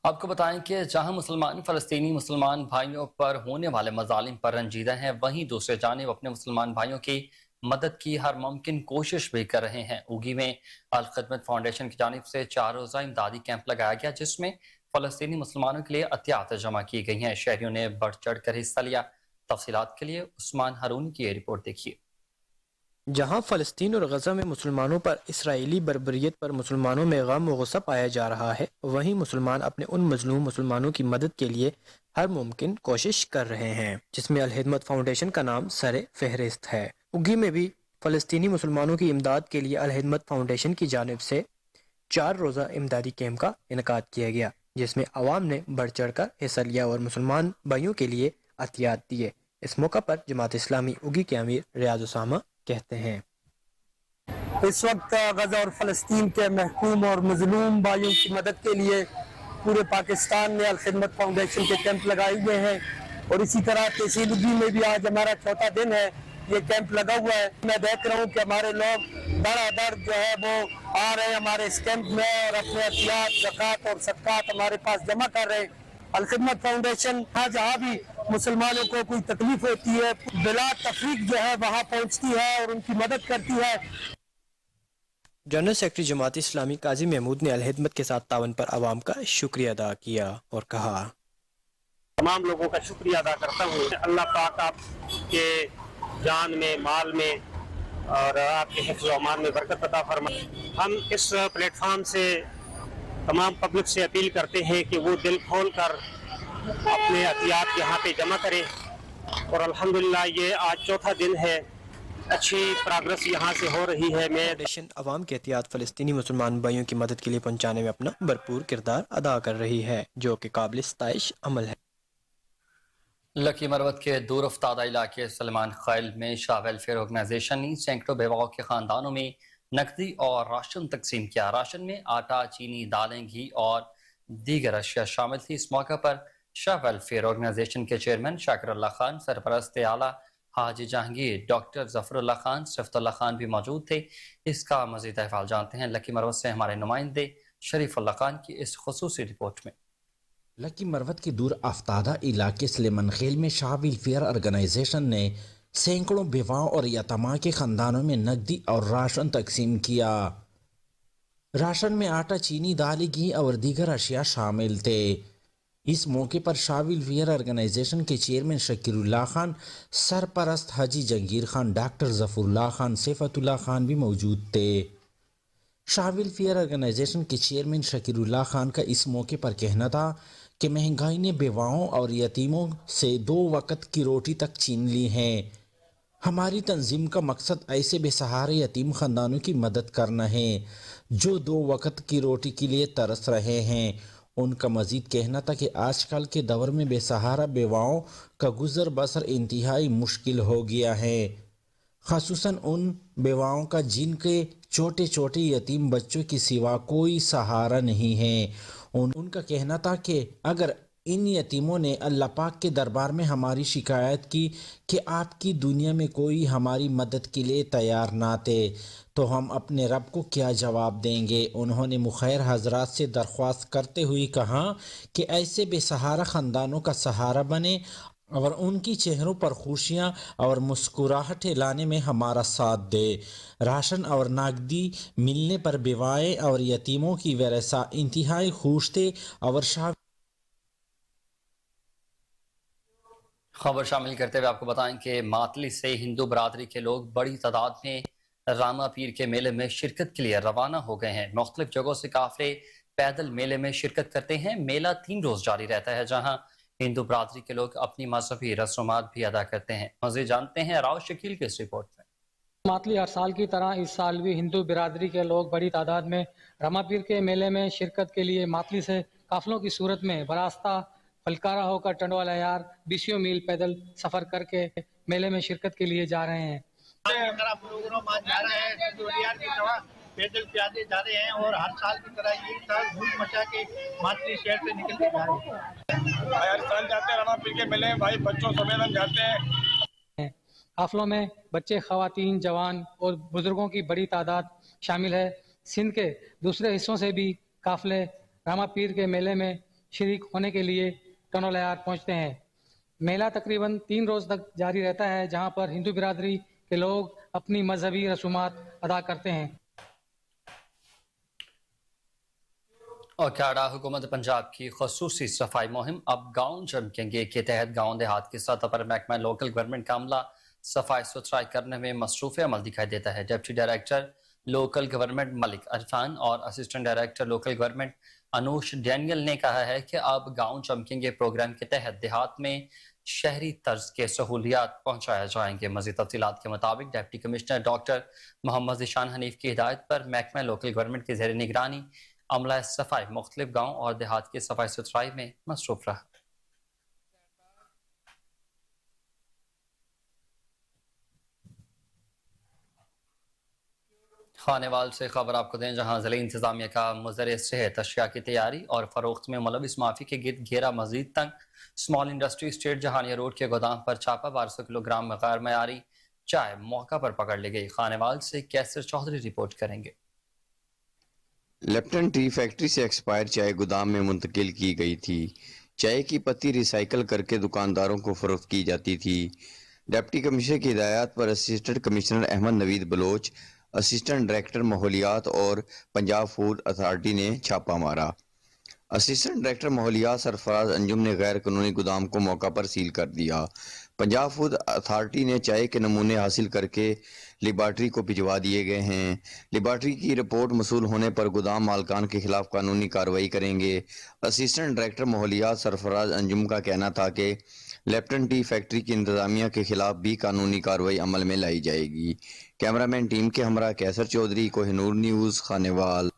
आपको बताएं कि जहां मुसलमान फ़लस्तीनी मुसलमान भाइयों पर होने वाले मजालिम पर रंजीदा हैं, वहीं दूसरे जानिब अपने मुसलमान भाइयों की मदद की हर मुमकिन कोशिश भी कर रहे हैं। उगी में अल खिदमत फाउंडेशन की जानिब से 4 रोज़ा इमदादी कैंप लगाया गया, जिसमें फ़लस्तीनी मुसलमानों के लिए अतियात जमा की गई हैं। शहरियों ने बढ़ चढ़ कर हिस्सा लिया। तफसीलात के लिए उस्मान हारून की ये रिपोर्ट देखिए। जहां फ़लस्तीन और गजा में मुसलमानों पर इसराइली बर्बरियत पर मुसलमानों में गम व गुस्सा पाया जा रहा है, वहीं मुसलमान अपने उन मजलूम मुसलमानों की मदद के लिए हर मुमकिन कोशिश कर रहे हैं, जिसमें अल खिदमत फाउंडेशन का नाम सरे फहरिस्त है। उगी में भी फ़लस्तीनी मुसलमानों की इमदाद के लिए अल खिदमत फाउंडेशन की जानिब से 4 रोज़ा इमदादी कैंप का इनकाद किया गया, जिसमें आवाम ने बढ़ चढ़ कर हिस्सा लिया और मुसलमान भाइयों के लिए अतियात दिए। इस मौका पर जमात इस्लामी उगी के अमीर रियाज उसामा कहते हैं, इस वक्त गजा और फ़लस्तीन के महकूम और मजलूम भाइयों की मदद के लिए पूरे पाकिस्तान में अल खिदमत फाउंडेशन के कैंप लगाए हुए हैं और इसी तरह तहसील उगी में भी आज हमारा चौथा दिन है ये कैंप लगा हुआ है। मैं देख रहा हूँ कि हमारे लोग धड़ाधड़ जो है वो आ रहे हैं हमारे इस कैंप में और अपने एहतियात, ज़कात और सदक़ात हमारे पास जमा कर रहे हैं। अल खिदमत फाउंडेशन जहाँ भी मुसलमानों को कोई तकलीफ होती है बिला तफरीक जो है वहाँ पहुँचती है और उनकी मदद करती है। जनरल सेक्रेटरी जमात इस्लामी काजी महमूद ने अल खिदमत के साथ तावन पर आवाम का शुक्रिया अदा किया और कहा, तमाम लोगों का शुक्रिया अदा करता हूँ। अल्लाह पाक आपके जान में, माल में और आपके हिफ्ज़ व अमान में बरकत अता फरमाए। हम इस प्लेटफार्म से तमाम पब्लिक से अपील करते हैं कि वो दिल खोल कर अपने एहतियात यहाँ पे जमा करें और अल्हम्दुलिल्लाह ये आज चौथा दिन है, अच्छी प्रोग्रेस यहाँ से हो रही है। मैं फाउंडेशन अवाम के एहतियात फ़लस्तीनी मुसलमान भाइयों की मदद के लिए पहुँचाने में अपना भरपूर किरदार अदा कर रही है, जो कि काबिल सताइश अमल है। लकी मरवत के दूर अफ्तादा इलाके सलमान खैल में शाह वेलफेयर ऑर्गेनाइजेशन ने सैकड़ों बेवाओं के खानदानों में नकदी और राशन तकसीम किया। राशन में आटा, चीनी, दालें, घी और दीगर अशिया शामिल थी। इस मौके पर शाह वेलफेयर ऑर्गेनाइजेशन के चेयरमैन शाकिरुल्लाह खान, सरपरस्त आला हाजी जहांगीर, डॉक्टर जफरुल्लाह खान, सिफ्तुल्लाह खान भी मौजूद थे। इसका मज़ीद अहवाल जानते हैं लकी मरवत से हमारे नुमाइंदे शरीफुल्लाह खान की इस खुसूसी रिपोर्ट में। लकी मरवत के दूर आफ्तादा इलाके सलेमान खेल में शाह वेलफेयर ऑर्गेनाइजेशन ने सैकड़ों बेवाओं और यतमा के खानदानों में नकदी और राशन तकसीम किया। राशन में आटा, चीनी, दाल, घी और दीगर अशिया शामिल थे। इस मौके पर शाह वेलफेयर ऑर्गेनाइजेशन के चेयरमैन शकीरुल्लाह खान, सरपरस्त हाजी जंगीर खान, डॉक्टर जफरुल्लाह खान, सिफतुल्लाह खान भी मौजूद थे। शाह वेलफेयर ऑर्गेनाइजेशन के चेयरमैन शकीरुल्लाह खान का इस मौके पर कहना था کہ महंगाई ने बेवाओं और यतीमों से 2 वक्त की रोटी तक छीन ली है। हमारी तंजीम का मकसद ऐसे बेसहारे यतीम ख़ानदानों की मदद करना है जो 2 वक्त की रोटी के लिए तरस रहे हैं। उनका मज़ीद कहना था कि आजकल के दौर में बेसहारा बेवाओं का गुज़र बसर इंतहाई मुश्किल हो गया है, ख़ासुसन उन बेवाओं का जिनके छोटे छोटे यतीम बच्चों के सिवा कोई सहारा नहीं है। उनका कहना था कि अगर इन यतीमों ने अल्लाह पाक के दरबार में हमारी शिकायत की कि आपकी दुनिया में कोई हमारी मदद के लिए तैयार ना थे तो हम अपने रब को क्या जवाब देंगे। उन्होंने मुखैर हजरात से दरख्वास्त करते हुए कहा कि ऐसे बेसहारा ख़ानदानों का सहारा बने और उनकी चेहरों पर खुशियाँ और मुस्कुराहटें लाने में हमारा साथ दे। राशन और नकदी मिलने पर बेवाएँ और यतीमों की वरसा इंतहाई खुश थे और खबर शामिल करते हुए आपको बताएं कि मातली से हिंदू बरादरी के लोग बड़ी तादाद में रामा पीर के मेले में शिरकत के लिए रवाना हो गए हैं। मुख्तलिफ जगहों से काफिले पैदल मेले में शिरकत करते हैं। मेला 3 रोज जारी रहता है, जहां हिंदू बरादरी के लोग अपनी मजहबी रस्मात भी अदा करते हैं। मज़ीद जानते हैं राव शकील की इस रिपोर्ट में। मातली हर साल की तरह इस साल भी हिंदू बिरादरी के लोग बड़ी तादाद में रामा पीर के मेले में शिरकत के लिए मातली से काफिलों की सूरत में बरास्ता फलकारा होकर टंडवाला यार 20 मील पैदल सफर करके मेले में शिरकत के लिए जा रहे हैं। पैदल प्यादे जा रहे हैं और हर साल की तरह ये साल धूम मचा के मातली शहर से निकल के जा रहे हैं। हर साल जाते हैं रामा पीर के मेले में, भाई बच्चों समेत हम जाते हैं। काफिलों में बच्चे, खवातीन, जवान और बुजुर्गों की बड़ी तादाद शामिल है। सिंध के दूसरे हिस्सों से भी काफिले रामा पीर के मेले में शरीक होने के लिए टनोलयार पहुंचते हैं। मेला तकरीबन 3 रोज तक जारी रहता है, जहां पर हिंदू बिरादरी के लोग अपनी मजहबी रसूमात अदा करते हैं। और क्याडा हुकूमत पंजाब की खसूसी सफाई मुहिम अब गाँव चमकेंगे के तहत गाँव देहात की सतह पर महकमा लोकल गवर्नमेंट का अमला सफाई सुथराई करने में मसरूफ अमल दिखाई देता है। Deputy director local government Malik Arfan और assistant director local government Anush Daniel ने कहा है कि अब गाँव चमकेंगे प्रोग्राम के तहत देहात में शहरी तर्ज के सहूलियात पहुँचाए जाएंगे। मज़ीद तफसीलात के मुताबिक deputy commissioner doctor Mohammad Zeeshan Hanif की हिदायत पर महकमा लोकल गवर्नमेंट की ज़ेर निगरानी अमला सफाई मुख्तलिफ गाँव और देहात की सफाई सुथराई में मसरूफ रहा। खानेवाल से खबर आपको दें, जहां जिले इंतजामिया का मुज़र सेहत अशिया की तैयारी और फरोख्त में मुलविस माफी के गिर्द घेरा मजीद तंग। Small industry state Jahania road के गोदाम पर छापा, 1200 किलोग्राम में गैर मयारी चाय मौका पर पकड़ ली गई। खानेवाल से कैसर चौधरी रिपोर्ट करेंगे। लेफ्टन टी फैक्ट्री से एक्सपायर चाय गोदाम में मुंतकिल की गई थी। चाय की पत्ती रिसाइकल करके दुकानदारों को फरोख्त की जाती थी। डिप्टी कमिश्नर की हिदायत पर assistant commissioner Ahmed Naveed Baloch, assistant director माहौलियात और पंजाब फूड अथॉरिटी ने छापा मारा। असिस्टेंट डायरेक्टर माहौलियात सरफराज अंजुम ने गैर कानूनी गोदाम को मौका पर सील कर दिया। पंजाब फूड अथॉरिटी ने चाय के नमूने हासिल करके लेबॉर्ट्री को भिजवा दिए गए हैं। लेबॉर्ट्री की रिपोर्ट मसूल होने पर गोदाम मालकान के खिलाफ कानूनी कार्रवाई करेंगे। असिस्टेंट डायरेक्टर माहौलियात सरफराज अंजुम का कहना था कि लेफ्टन टी फैक्ट्री की इंतजामिया के खिलाफ भी कानूनी कार्रवाई अमल में लाई जाएगी। कैमरामैन टीम के हमरा कैसर चौधरी, कोहिनूर न्यूज़, खानेवाल।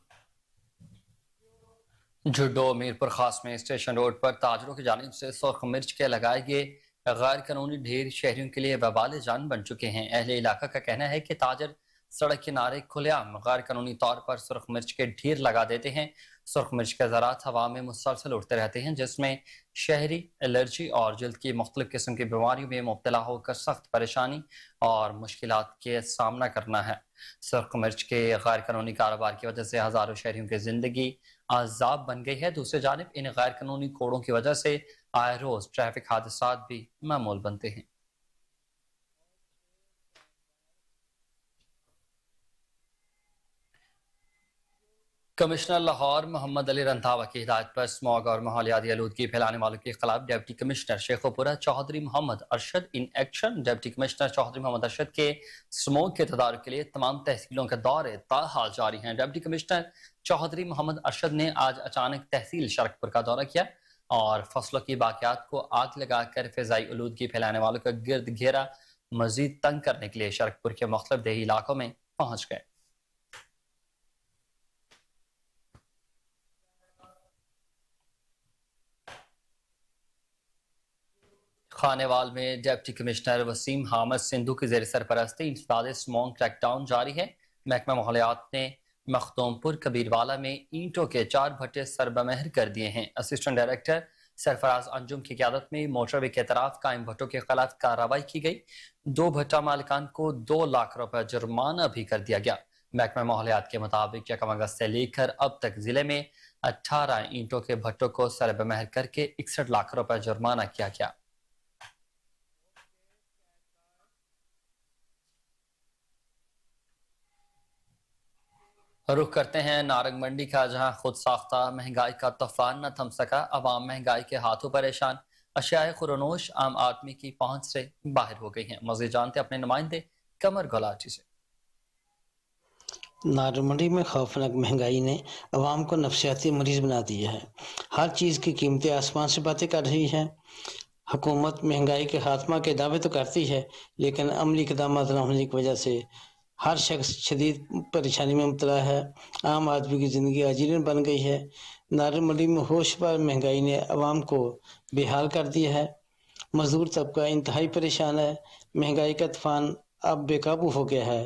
जुड्डो मीरपुर खास में स्टेशन रोड पर ताजरों की जानिब से सुर्ख मिर्च के लगाए गए गैर कानूनी ढेर शहरियों के लिए वबाल जान बन चुके हैं। अहले इलाका का कहना है कि ताजर सड़क किनारे खुलेआम गैर कानूनी तौर पर सुर्ख मिर्च के ढेर लगा देते हैं। सुर्ख मिर्च के ज़रात हवा में मुसलसल उड़ते रहते हैं, जिसमें शहरी एलर्जी और जल्द की मुख्तलिफ किस्म की बीमारियों में मुब्तला होकर सख्त परेशानी और मुश्किलात के सामना करना है। सुर्ख मिर्च के गैर कानूनी कारोबार की वजह से हज़ारों शहरियों की जिंदगी आज़ाब बन गई है। दूसरी जानिब इन गैर कानूनी कोड़ों की वजह से आए रोज ट्रैफिक हादसा भी मामूल बनते हैं। कमिश्नर लाहौर मोहम्मद अली रंधावा की हिदायत पर स्मॉग और माहौलियाती आलूदगी फैलाने वालों के खिलाफ deputy commissioner Sheikhupura Chaudhry Mohammad Arshad in action. Deputy commissioner Chaudhry Mohammad Arshad के स्मॉग के तदारुक के लिए तमाम तहसीलों के दौरे ताहाल जारी हैं। डिप्टी कमिश्नर चौधरी मोहम्मद अरशद ने आज अचानक तहसील शरकपुर का दौरा किया। اور फसलों की बाकियात को आग लगाकर फ़िज़ाई आलूदगी फैलाने वालों का गिरद घेरा मज़ीद तंग करने के लिए शरकपुर के मुख्तलिफ देही इलाकों में पहुँच गए। खानेवाल में डिप्टी कमिश्नर वसीम हामिद सिंधु की ज़ेर सरपरस्ती इंसदाद स्मॉग क्रैकडाउन जारी है। महकमा माहौलियात ने मखदूमपुर कबीरवाला में ईंटों के 4 भट्टे सरबमहर कर दिए हैं। असिस्टेंट डायरेक्टर सरफराज अंजुम की क़यादत में मोटरवे के तरफ कायम भट्टों के खिलाफ कार्रवाई की गई। 2 भट्टा मालिकान को 2 लाख रुपए जुर्माना भी कर दिया गया। महकमा माहौलियात के मुताबिक 1 अगस्त से लेकर अब तक जिले में 18 ईंटों के भट्टों को सरबमहर करके 61 लाख रुपए जुर्माना किया गया। रुख करते हैं नारंग मंडी का, जहां खुद साख्ता महंगाई का तूफान न थम सका। अवाम महंगाई के हाथों परेशान, अशियाए खुरनोश आम आदमी की पहुंच से बाहर हो गई हैं। मज़ीद जानते अपने नुमाइंदे कमर गुलाटी से। नारंग मंडी में खौफनाक महंगाई ने अवाम को नफसियाती मरीज बना दिया है। हर चीज़ की कीमतें आसमान से बातें कर रही हैं। हुकूमत महंगाई के खात्मा के दावे तो करती है, लेकिन अमली इक़दाम न होने की वजह से हर शख्स शदीद परेशानी में मुब्तला है। आम आदमी की ज़िंदगी आजीवन बन गई है। नारंग मंडी में होश पर महंगाई ने अवाम को बेहाल कर दिया है। मजदूर तबका इंतहाई परेशान है। महंगाई का तूफान अब बेकाबू हो गया है।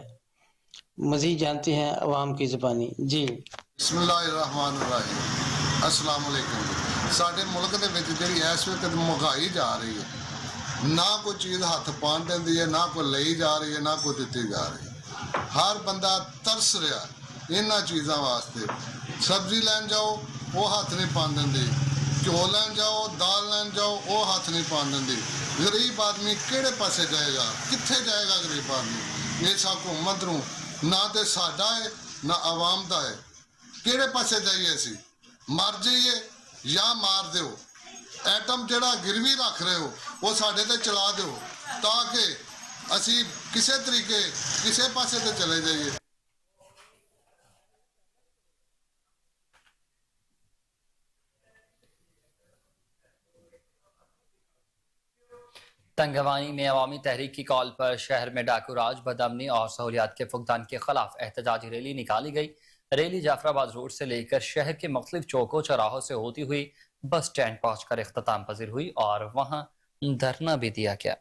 मज़ीद जानते हैं अवाम की ज़बानी। जी बिस्मिल्लाहिर्रहमानिर्रहीम। अस्सलाम वालेकुम। साडे मुल्क दे विच जिहड़ी इस वक्त महंगाई जा रही है, ना कोई चीज़ हथ पान देंदी है, ना कोई लई जा रही है, ना कोई दित्ती जा रही है। हर बंदा तरस रहा इन्हां चीज़ां वास्ते। सब्जी लैन जाओ वो हथ नहीं पान देंदी, घ्यो लैन जाओ, दाल लैन जाओ वो हथ नहीं पान देंदी। गरीब आदमी किहड़े पासे जाएगा, कित्थे जाएगा गरीब आदमी? इस हुकूमत नूं ना ते साडा है ना आवाम दा है। किहड़े पासे जाइए असीं? मर जाइए या मार दिओ। एटम जिहड़ा गिरवी रख रहे हो वो साडे ते चला दिओ, ताकि असी किसी तरीके किसी पासे ते चले जाइए। तंगवानी में अवामी तहरीक की कॉल पर शहर में डाकू राज, बदअमनी और सहूलियात के फुकदान के खिलाफ एहतजाजी रैली निकाली गई। रैली जाफराबाद रोड से लेकर शहर के मुख्तलिफ चौकों चौराहों से होती हुई बस स्टैंड पहुंचकर इख्तिताम पजीर हुई और वहां धरना भी दिया गया।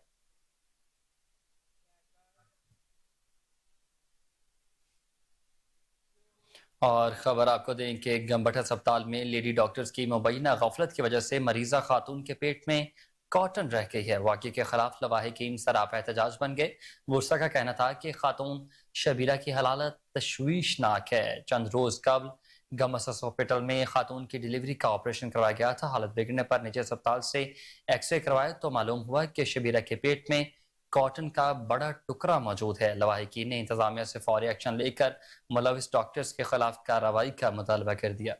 और खबर आपको दें कि गंबट अस्पताल में लेडी डॉक्टर्स की मुबैना गफलत की वजह से मरीजा खातून के पेट में कॉटन रह गई है। वाक़े के खिलाफ लवाहिकीन सरापा एहतजाज बन गए। बुरसा का कहना था कि खातून शबीरा की हालत तशवीशनाक है। चंद रोज कबल गमस हॉस्पिटल में खातून की डिलीवरी का ऑपरेशन करवाया गया था। हालत बिगड़ने पर निजी अस्पताल से एक्सरे करवाए तो मालूम हुआ कि शबीरा के पेट में कॉटन का बड़ा टुकड़ा मौजूद है। लवाहिकीन ने इंतजामिया से फौरी एक्शन लेकर मुलविस डॉक्टर्स के खिलाफ कार्रवाई का मुतालबा कर दिया।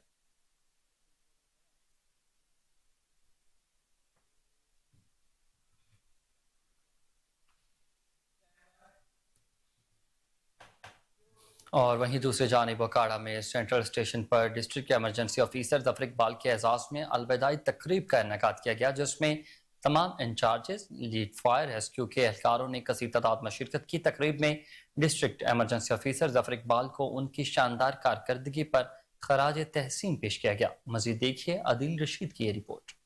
और वहीं दूसरी जानिब वकाड़ा में सेंट्रल स्टेशन पर district emergency officer Zafar Iqbal के एजाज में अलविदाई तकरीब का इनेकाद किया गया, जिसमें तमाम इंचार्जेस, लीड फायर रेस्क्यू के एहलकारों ने कसीर तादाद में शिरकत की। तकरीब में district emergency officer Zafar Iqbal को उनकी शानदार कारकर्दगी पर खराज तहसीन पेश किया गया। मजीद देखिए आदिल रशीद की ये रिपोर्ट।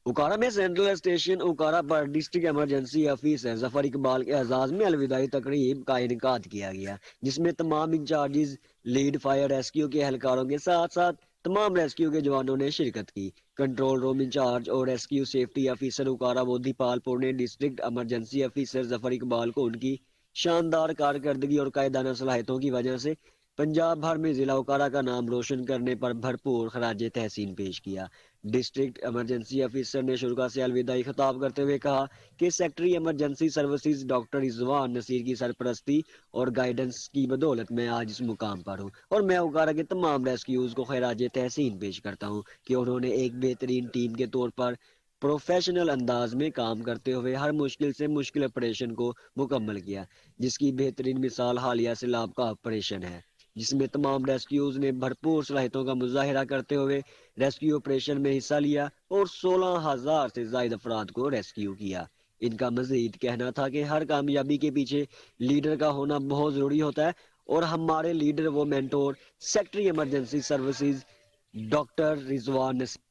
उकाड़ा में सेंट्रल स्टेशन उकाड़ा पर district emergency officer Zafar Iqbal के एजाज में अलविदाई तकरीब का इनेकाद किया गया, जिसमें तमाम इंचार्जेस, लीड फायर रेस्क्यू के एहलकारों के साथ साथ तमाम रेस्क्यू के जवानों ने शिरकत की। कंट्रोल रूम इंचार्ज और रेस्क्यू सेफ्टी ऑफिसर उकाड़ा मोदीपालपुर ने district emergency officer Zafar Iqbal को उनकी शानदार कारकर्दगी और कायदाना सलाहियतों की वजह से पंजाब भर में जिला उकाड़ा का नाम रोशन करने पर भरपूर खराज तहसीन पेश किया। डिस्ट्रिक्ट एमरजेंसी ऑफिसर ने शुरा से अलविदाई खिताब करते हुए कहा कि secretary emergency services doctor Rizwan Naseer की सरपरस्ती और गाइडेंस की बदौलत मैं आज इस मुकाम पर हूँ और मैं उकाड़ा के तमाम रेस्क्यूज को खराज तहसीन पेश करता हूँ कि उन्होंने एक बेहतरीन टीम के तौर पर प्रोफेशनल अंदाज में काम करते हुए हर मुश्किल से मुश्किल ऑपरेशन को मुकम्मल किया, जिसकी बेहतरीन मिसाल हालिया सैलाब का ऑपरेशन है। जिसमें तमाम रेस्क्यूज ने भरपूर सलाहियतों का मुजाहिरा करते हुए रेस्क्यू ऑपरेशन में हिस्सा लिया और 16,000 से ज्यादा अफराद को रेस्क्यू किया। इनका मजीद कहना था कि हर कामयाबी के पीछे लीडर का होना बहुत जरूरी होता है और हमारे लीडर वो mentor secretary emergency services doctor Rizwan Naseem.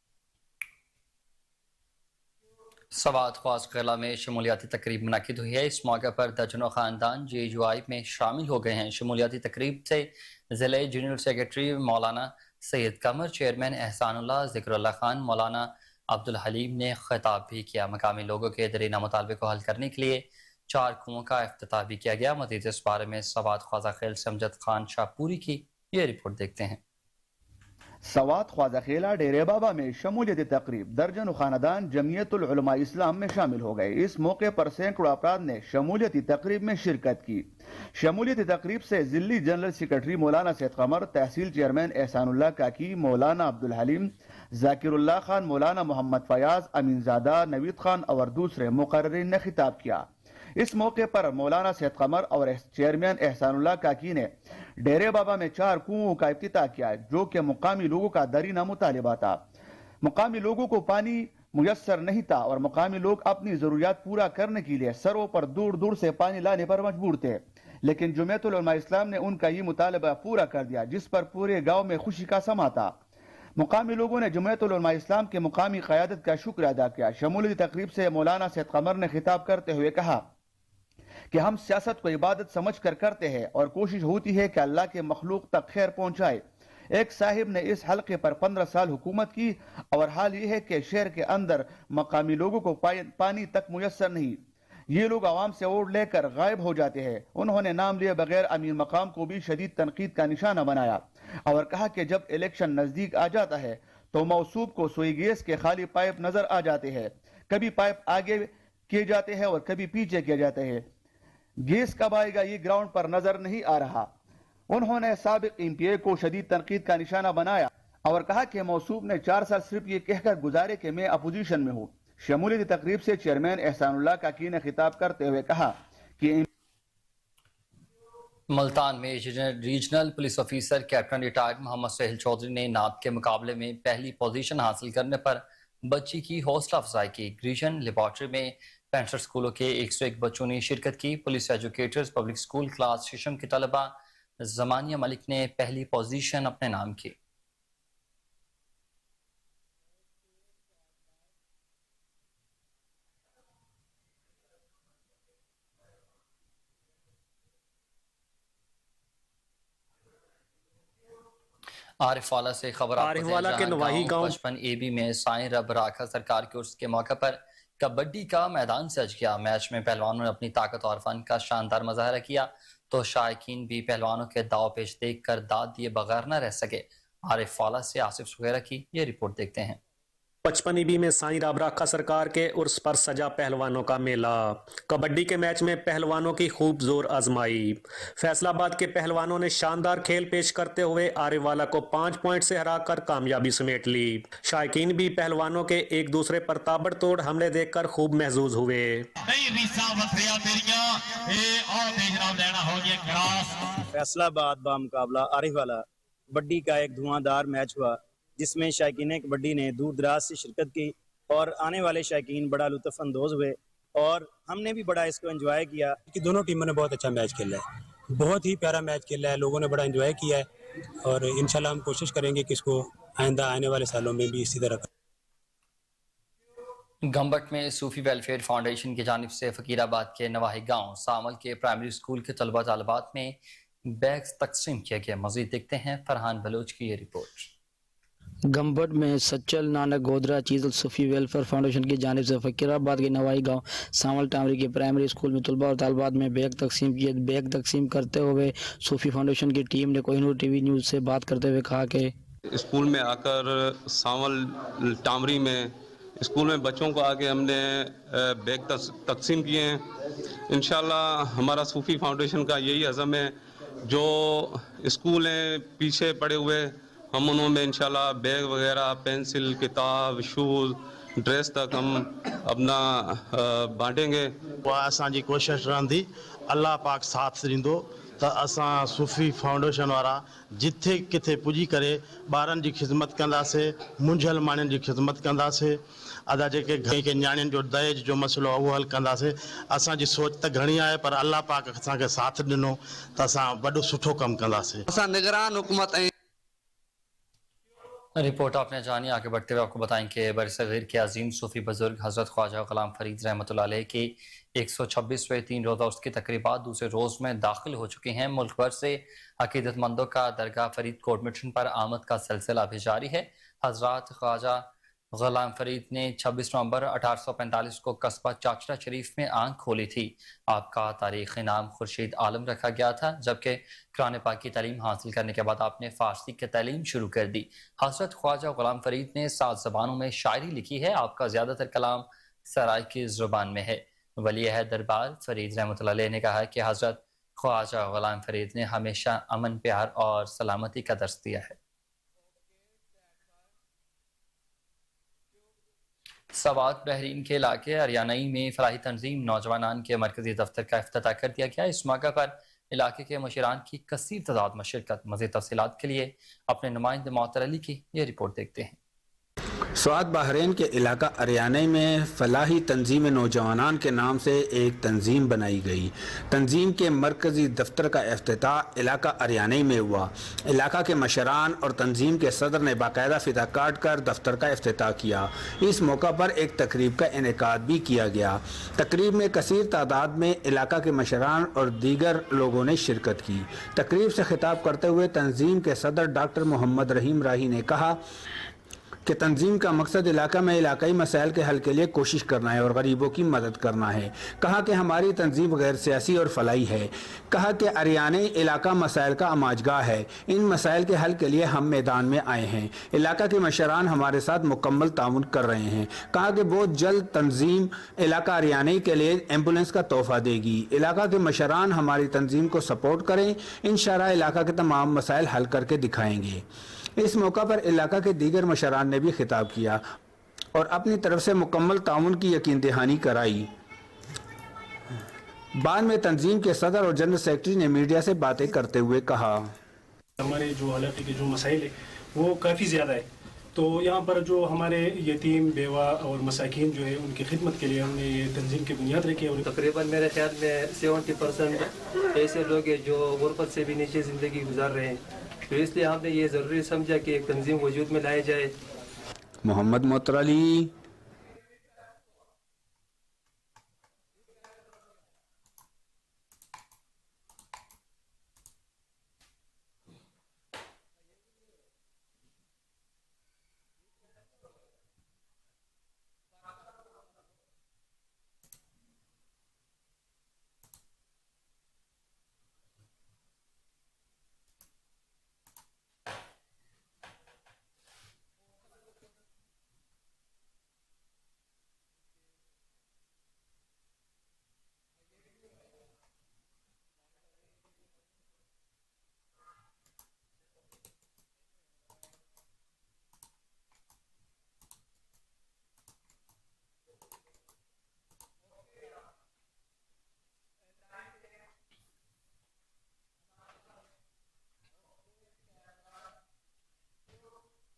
Swat Khwazakhela में शमूलियाती तकरीब मुनक़िद हुई है। इस मौके पर दर्जनों ख़ानदान JUI में शामिल हो गए हैं। शमूलियाती तकरीब से ज़िले जनरल सेक्रेटरी मौलाना सैयद कमर, चेयरमैन एहसानुल्लाह, ज़िक्रुल्लाह खान, मौलाना अब्दुल हलीम ने खिताब भी किया। मकामी लोगों के दरीना मुतालबे को हल करने के लिए 4 कुओं का इफ्तिताह भी किया गया। मज़ीद इस बारे में सवात ख्वाजा खेल से अमजद खान शाहपुरी की ये रिपोर्ट देखते हैं। सवात ख्वाजा खेला डेरे बाबा में शमूलियती तकरीब, दर्जन खानदान जमीयतुल उलमा इस्लाम में शामिल हो गए। इस मौके पर सैकड़ों अफराद ने शमूलियती तकरीब में शिरकत की। शमूलियती तकरीब से जिली जनरल सेक्रेटरी मौलाना सैयद कमर, तहसील चेयरमैन एहसानुल्लाह काकी, मौलाना अब्दुल हलीम, जाकिरुल्लाह खान, मौलाना मोहम्मद फयाज, अमीनजादा, नवीद खान और दूसरे मुकर्रिरीन ने खिताब किया। इस मौके पर मौलाना सैयद कमर और चेयरमैन एहसानुल्लाह काकी ने डेरे बाबा में 4 कुओं का इफ्तिताह किया, जो कि मुकामी लोगों का दरीना मुतालिबा था। मुकामी लोगों को पानी मुयस्सर नहीं था और मुकामी लोग अपनी जरूरियात पूरा करने के लिए सरों पर दूर दूर से पानी लाने पर मजबूर थे, लेकिन जमीयतुल उलमा इस्लाम ने उनका ये मुतालबा पूरा कर दिया, जिस पर पूरे गाँव में खुशी का समा था। मुकामी लोगों ने जमीयतुल उलमा इस्लाम के मुकामी क़यादत का शुक्र अदा किया। शमूलियती तकरीब से मौलाना सैयद कमर ने खिताब करते हुए कहा कि हम सियासत को इबादत समझ कर करते हैं और कोशिश होती है कि अल्लाह के मखलूक तक खैर पहुंचाए। एक साहिब ने इस हलके पर 15 साल हुकूमत की और हाल ये है कि शहर के अंदर मकामी लोगों को पानी तक मुयस्सर नहीं। ये लोग आवाम से वोट लेकर गायब हो जाते हैं। उन्होंने नाम लिए बगैर अमीर मकाम को भी शदीद तनकीद का निशाना बनाया और कहा कि जब इलेक्शन नजदीक आ जाता है तो मौसूब को सुई गैस के खाली पाइप नजर आ जाते हैं। कभी पाइप आगे किए जाते हैं और कभी पीछे किए जाते हैं। गैस कब आएगा ये ग्राउंड पर नजर नहीं आ रहा। उन्होंने साबिक MPA को शदीद तनकीद का निशाना बनाया और कहा कि मौसूब ने 4 साल सिर्फ ये कहकर गुजारे कि मैं अपोजिशन में हूँ। शमूलियती तकरीब से चेयरमैन एहसानुल्लाह काकी ने खिताब करते हुए कहा कि मुल्तान में regional police officer captain retired Mohammad Sohail Chaudhry ने नात के मुकाबले में पहली पोजीशन हासिल करने पर बच्ची की हौसला अफजाई की। ग्रीजन लेबॉर्ट्री में 65 स्कूलों के 101 बच्चों ने शिरकत की। Police educators public school class 6 की तलबा जमानिया मलिक ने पहली पोजीशन अपने नाम की। आरिफवाला से खबर आरिफवाला के नवाही गांव 55 AB में साईं रब राखा सरकार के उर्स के मौके पर कबड्डी का मैदान सज गया। मैच में पहलवानों ने अपनी ताकत और फन का शानदार मुजाहरा किया तो शायकीन भी पहलवानों के दाव पेश देखकर दाद दिए बगैर न रह सके। आरिफवाला से आसिफ सुगैरा की ये रिपोर्ट देखते हैं। 55 EB में साईं रब राखा सरकार के उर्स पर सजा पहलवानों का मेला। कबड्डी के मैच में पहलवानों की खूब जोर आजमाई। फैसलाबाद के पहलवानों ने शानदार खेल पेश करते हुए आरिफवाला को 5 पॉइंट से हराकर कामयाबी समेट ली। शायकीन भी पहलवानों के एक दूसरे पर ताबड़तोड़ हमले देखकर खूब महजूज हुए। फैसलाबाद बा मुकाबला आरिफवाला कबड्डी का एक धुआंधार मैच हुआ, जिसमें शायकीन कबड्डी ने दूर दराज से शिरकत की और आने वाले शायकीन बड़ा लुत्फ अंदोज हुए और हमने भी बड़ा इसको एंजॉय किया कि दोनों टीमों ने बहुत अच्छा मैच खेला है, बहुत ही प्यारा मैच खेला है, लोगों ने बड़ा एंजॉय किया है और इंशाल्लाह हम कोशिश करेंगे कि इसको आइंदा आने वाले सालों में भी इसी तरह। गंबट में सूफी वेलफेयर फाउंडेशन की जानिब से फकीराबाद के नवाही गांव सामल के प्राइमरी स्कूल के तलबा तालिबात में बैग्स तकसीम किया गया। मजीद देखते हैं फरहान बलोच की ये रिपोर्ट। गंबट में सच्चल नानक गोदरा चीज़ल सूफी वेलफेयर फाउंडेशन की जानिब से फकीराबाद के नवाई गांव सामल टामरी के प्राइमरी स्कूल में तलबा और तालिबात में बैग तकसीम किए। बैग तकसीम करते हुए सूफी फाउंडेशन की टीम ने कोहिनूर TV न्यूज़ से बात करते हुए कहा कि स्कूल में आकर सामल टामरी में स्कूल में बच्चों को आके हमने बैग तकसीम किए हैं। इंशाल्लाह हमारा सूफी फाउंडेशन का यही अज़म है, जो स्कूल हैं पीछे पड़े हुए हम उन्होंने इंशाल्लाह बैग वगैरह पेंसिल किताब शूज़ ड्रेस तक हम अपना बांटेंगे। असांजी कोशिश रहंदी, अल्लाह पाक साथ ॾींदो त असां सूफ़ी फाउंडेशन वारा जिथे किथे पुॼी करे ॿारनि जी ख़िदमत कंदासीं, मुंझल माण्हुनि जी ख़िदमत कंदासीं, अदा जेके कंहिंखे नियाणियुनि जो दहेज जो मसइलो आहे उहो हल कंदासीं। असांजी सोच त घणी आहे पर अल्लाह पाक असांखे साथ ॾिनो त असां वॾो सुठो कमु कंदासीं। असां निगरान हुकूमत ऐं रिपोर्ट आपने जानी। आगे बढ़ते हुए आपको बताएं कि बरसगीर के अजीम सूफी बुजुर्ग हज़रत ख्वाजा गुलाम फरीद रहमतुल्लाह अलैह की 126वें 3 रोज़ा उर्स की तकरीबात दूसरे रोज़ में दाखिल हो चुकी हैं। मुल्क भर से अकीदतमंदों का दरगाह फरीदकोट मिशन पर आमद का सिलसिला भी जारी है। हज़रत ख्वाजा गुलाम फरीद ने 26 नवंबर 1845 को कस्बा चाचड़ा शरीफ में आंख खोली थी। आपका तारीख़ी नाम खुर्शीद आलम रखा गया था, जबकि कुरान पाक की तालीम हासिल करने के बाद आपने फ़ारसी की तालीम शुरू कर दी। हज़रत ख्वाजा गुलाम फरीद ने 7 ज़बानों में शायरी लिखी है। आपका ज़्यादातर कलाम सराइकी ज़ुबान में है। वली अहद दरबार फरीद रहमतुल्लाह अलैह ने कहा है कि हज़रत ख्वाजा गुलाम फरीद ने हमेशा अमन, प्यार और सलामती का दर्स दिया है। सवात बहरीन के इलाके अरियानई में फलाही तंजीम नौजवानान के मरकजी दफ्तर का इफ्तिताह कर दिया गया। इस मौके पर इलाके के मुशीरान की कसीर तादाद में शिरकत। मज़ीद तफसीलात के लिए अपने नुमाइंदे मौतर अली की ये रिपोर्ट देखते हैं। स्वात बहरीन के इलाका अरियाने में फलाही तंजीम नौजवानान के नाम से एक तंजीम बनाई गई। तंजीम के मरकजी दफ्तर का इफ्तिताह इलाका अरियाने में हुआ। इलाका के मशरान और तंजीम के सदर ने बाकायदा फिता काट कर दफ्तर का इफ्तिताह किया। इस मौका पर एक तकरीब का इनेकाद भी किया गया। तकरीब में कसीर तादाद में इलाका के मशरान और दीगर लोगों ने शिरकत की। तकरीब से खिताब करते हुए तंजीम के सदर डॉक्टर मोहम्मद रहीम राही ने कहा कि तंजीम का मकसद इलाका में इलाकाई मसाइल के हल के लिए कोशिश करना है और गरीबों की मदद करना है। कहा कि हमारी तंजीम गैर सियासी और फलाई है। कहा कि अरियाने इलाका मसाइल का अमाजगाह है। इन मसाइल के हल के लिए हम मैदान में आए हैं। इलाका के मशरान हमारे साथ मुकम्मल ताउन कर रहे हैं। कहा कि बहुत जल्द तंजीम इलाका अरियाने के लिए एम्बुलेंस का तोहफा देगी। इलाका के मशरान हमारी तंजीम को सपोर्ट करें, इंशाअल्लाह इलाका के तमाम मसाइल हल करके दिखाएंगे। इस मौका पर इलाका के दीगर मशरान ने भी खिताब किया और अपनी तरफ से मुकम्मल ताउन की यकीन दहानी कराई। बाद में तंजीम के सदर और जनरल सेक्रेटरी ने मीडिया से बातें करते हुए कहा, हमारे जो इलाके के जो मसाइल है वो काफ़ी ज़्यादा है, तो यहाँ पर जो हमारे यतीम, बेवा और मसाकीन जो है उनकी खिदमत के लिए हमने ये तंजीम की बुनियाद रखी है। और तकरीबन मेरे ख्याल में 70% ऐसे लोग हैं जो गुर्बत से भी नीचे ज़िंदगी गुजार रहे हैं, तो इसलिए हमने ये ज़रूरी समझा कि एक तंजीम वजूद में लाई जाए। मोहम्मद मौतर अली।